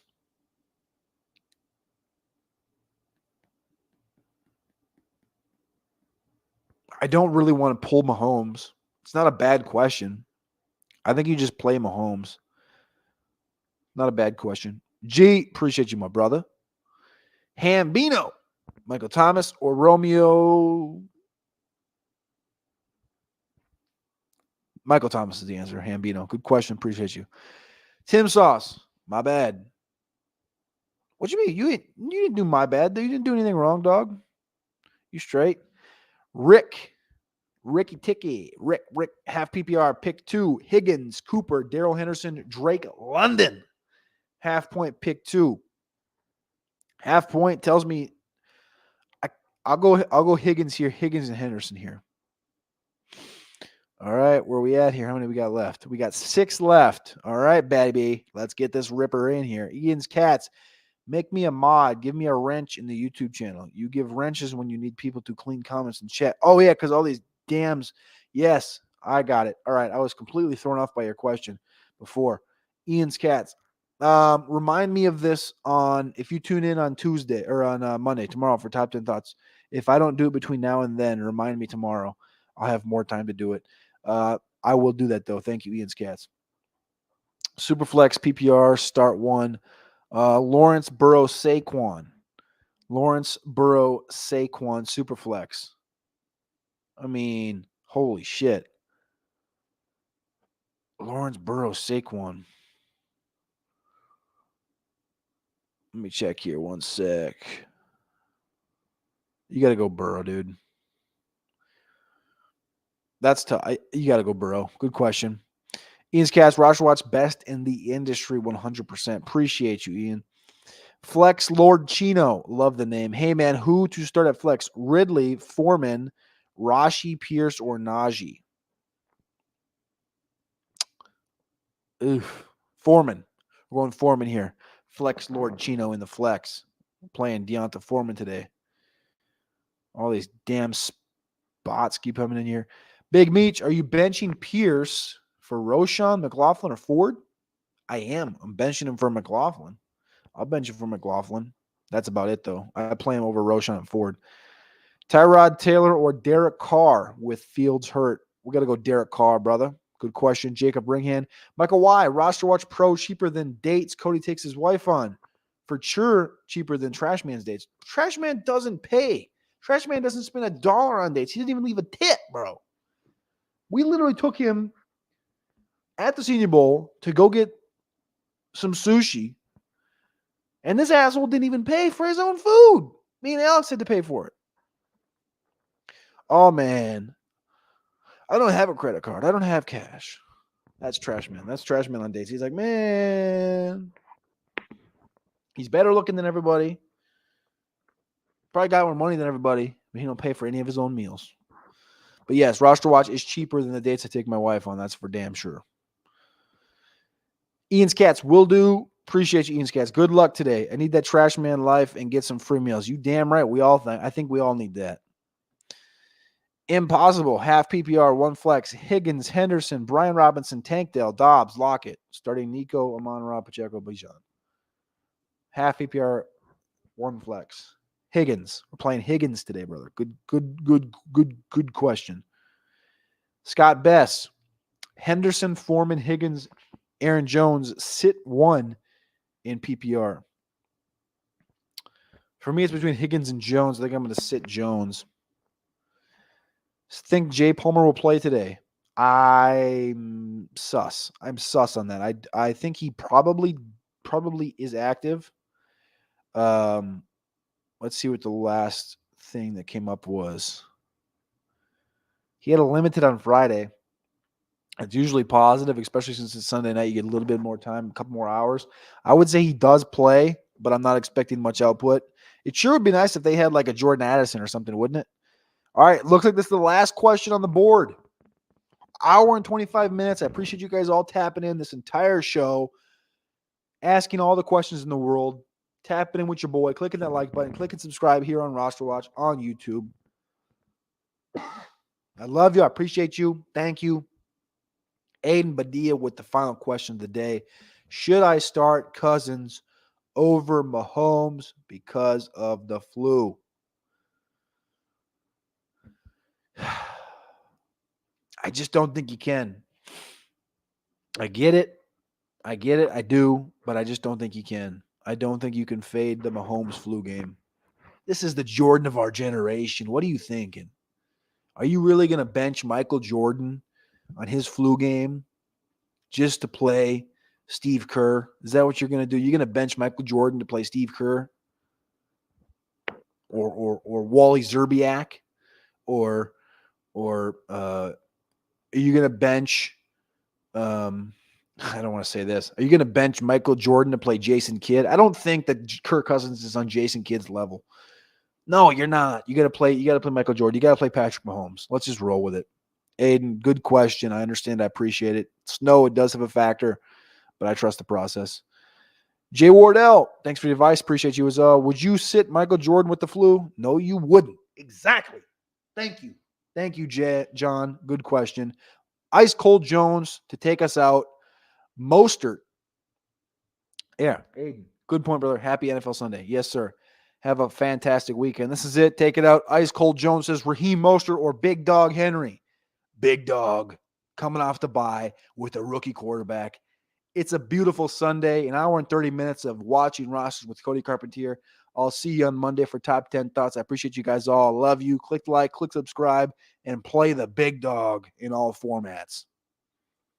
I don't really want to pull Mahomes. It's not a bad question. I think you just play Mahomes. Not a bad question. G, appreciate you, my brother. Hambino, Michael Thomas, or Romeo? Michael Thomas is the answer. Hambino. Good question. Appreciate you. Tim Sauce, my bad. What you mean? You didn't do my bad. You didn't do anything wrong, dog. You straight. Ricky Ticky, Rick, half PPR, pick 2, Higgins, Cooper, Darrell Henderson, Drake London, half point, pick 2. Half point tells me I'll go Higgins here, Higgins and Henderson here. All right, where are we at here? How many we got left? We got 6 left. All right, baby, let's get this ripper in here. Ian's Cats, make me a mod. Give me a wrench in the YouTube channel. You give wrenches when you need people to clean comments and chat. Oh, yeah, because all these dams. Yes, I got it. All right, I was completely thrown off by your question before. Ian's Cats. Remind me of this on if you tune in on Tuesday or on Monday, tomorrow for Top 10 Thoughts. If I don't do it between now and then, remind me tomorrow. I'll have more time to do it. I will do that, though. Thank you, Ian's Cats. Superflex, PPR, start 1. Lawrence Burrow Saquon. Superflex. I mean, holy shit. Lawrence Burrow Saquon. Let me check here 1 sec. You got to go Burrow, dude. That's tough. You got to go Burrow. Good question. Ian's Cast, RosterWatch best in the industry 100%. Appreciate you, Ian. Flex Lord Chino. Love the name. Hey, man, who to start at Flex? Ridley, Foreman, Rashi, Pierce, or Najee? Oof. Foreman. We're going Foreman here. Flex Lord Chino in the flex. We're playing Deonta Foreman today. All these damn spots keep coming in here. Big Meech, are you benching Pierce for Roshan, McLaughlin, or Ford? I am. I'm benching him for McLaughlin. I'll bench him for McLaughlin. That's about it, though. I play him over Roshan and Ford. Tyrod Taylor or Derek Carr with Fields hurt? We got to go Derek Carr, brother. Good question. Jacob Ringhand. Michael Y. RosterWatch Pro cheaper than dates Cody takes his wife on. For sure, cheaper than Trashman's dates. Trashman doesn't pay. Trashman doesn't spend $1 on dates. He didn't even leave a tip, bro. We literally took him at the Senior Bowl to go get some sushi, and this asshole didn't even pay for his own food. Me and Alex had to pay for it. Oh, man. I don't have a credit card. I don't have cash. That's Trashman. That's Trashman on dates. He's like, man, he's better looking than everybody. Probably got more money than everybody, but he don't pay for any of his own meals. But yes, RosterWatch is cheaper than the dates I take my wife on. That's for damn sure. Ian's Cats will do. Appreciate you, Ian's Cats. Good luck today. I need that Trashman life and get some free meals. You damn right. I think we all need that. Impossible. Half PPR, 1 flex. Higgins, Henderson, Brian Robinson, Tankdale, Dobbs, Lockett. Starting Nico, Amon-Ra, Pacheco, Bijan. Half PPR, 1 flex. Higgins. We're playing Higgins today, brother. Good question. Scott Bess, Henderson, Foreman, Higgins, Aaron Jones, sit 1 in PPR. For me, it's between Higgins and Jones. I think I'm going to sit Jones. Think Jay Palmer will play today. I'm sus on that. I think he probably is active. Let's see what the last thing that came up was. He had a limited on Friday. It's usually positive, especially since it's Sunday night. You get a little bit more time, a couple more hours. I would say he does play, but I'm not expecting much output. It sure would be nice if they had like a Jordan Addison or something, wouldn't it? All right, looks like this is the last question on the board. Hour and 25 minutes. I appreciate you guys all tapping in this entire show, asking all the questions in the world, tapping in with your boy, clicking that like button, clicking subscribe here on RosterWatch on YouTube. I love you. I appreciate you. Thank you. Aiden Badia with the final question of the day. Should I start Cousins over Mahomes because of the flu? I just don't think you can. I get it. I do, but I just don't think you can. I don't think you can fade the Mahomes flu game. This is the Jordan of our generation. What are you thinking? Are you really going to bench Michael Jordan on his flu game just to play Steve Kerr? Is that what you're going to do? You're going to bench Michael Jordan to play Steve Kerr? Or Wally Zerbiak? Or are you going to bench I don't want to say this. Are you going to bench Michael Jordan to play Jason Kidd? I don't think that Kirk Cousins is on Jason Kidd's level. No, you're not. You got to play Michael Jordan. You got to play Patrick Mahomes. Let's just roll with it. Aiden, good question. I understand. I appreciate it. Snow, it does have a factor, but I trust the process. Jay Wardell, thanks for the advice. Appreciate you as well. Would you sit Michael Jordan with the flu? No, you wouldn't. Exactly. Thank you. Thank you, John. Good question. Ice Cold Jones to take us out. Mostert. Yeah. Aiden. Good point, brother. Happy NFL Sunday. Yes, sir. Have a fantastic weekend. This is it. Take it out. Ice Cold Jones says Raheem Mostert or Big Dog Henry. Big Dog coming off the bye with a rookie quarterback. It's a beautiful Sunday. An hour and 30 minutes of watching rosters with Cody Carpentier. I'll see you on Monday for Top 10 Thoughts. I appreciate you guys all. Love you. Click like, click subscribe, and play the Big Dog in all formats.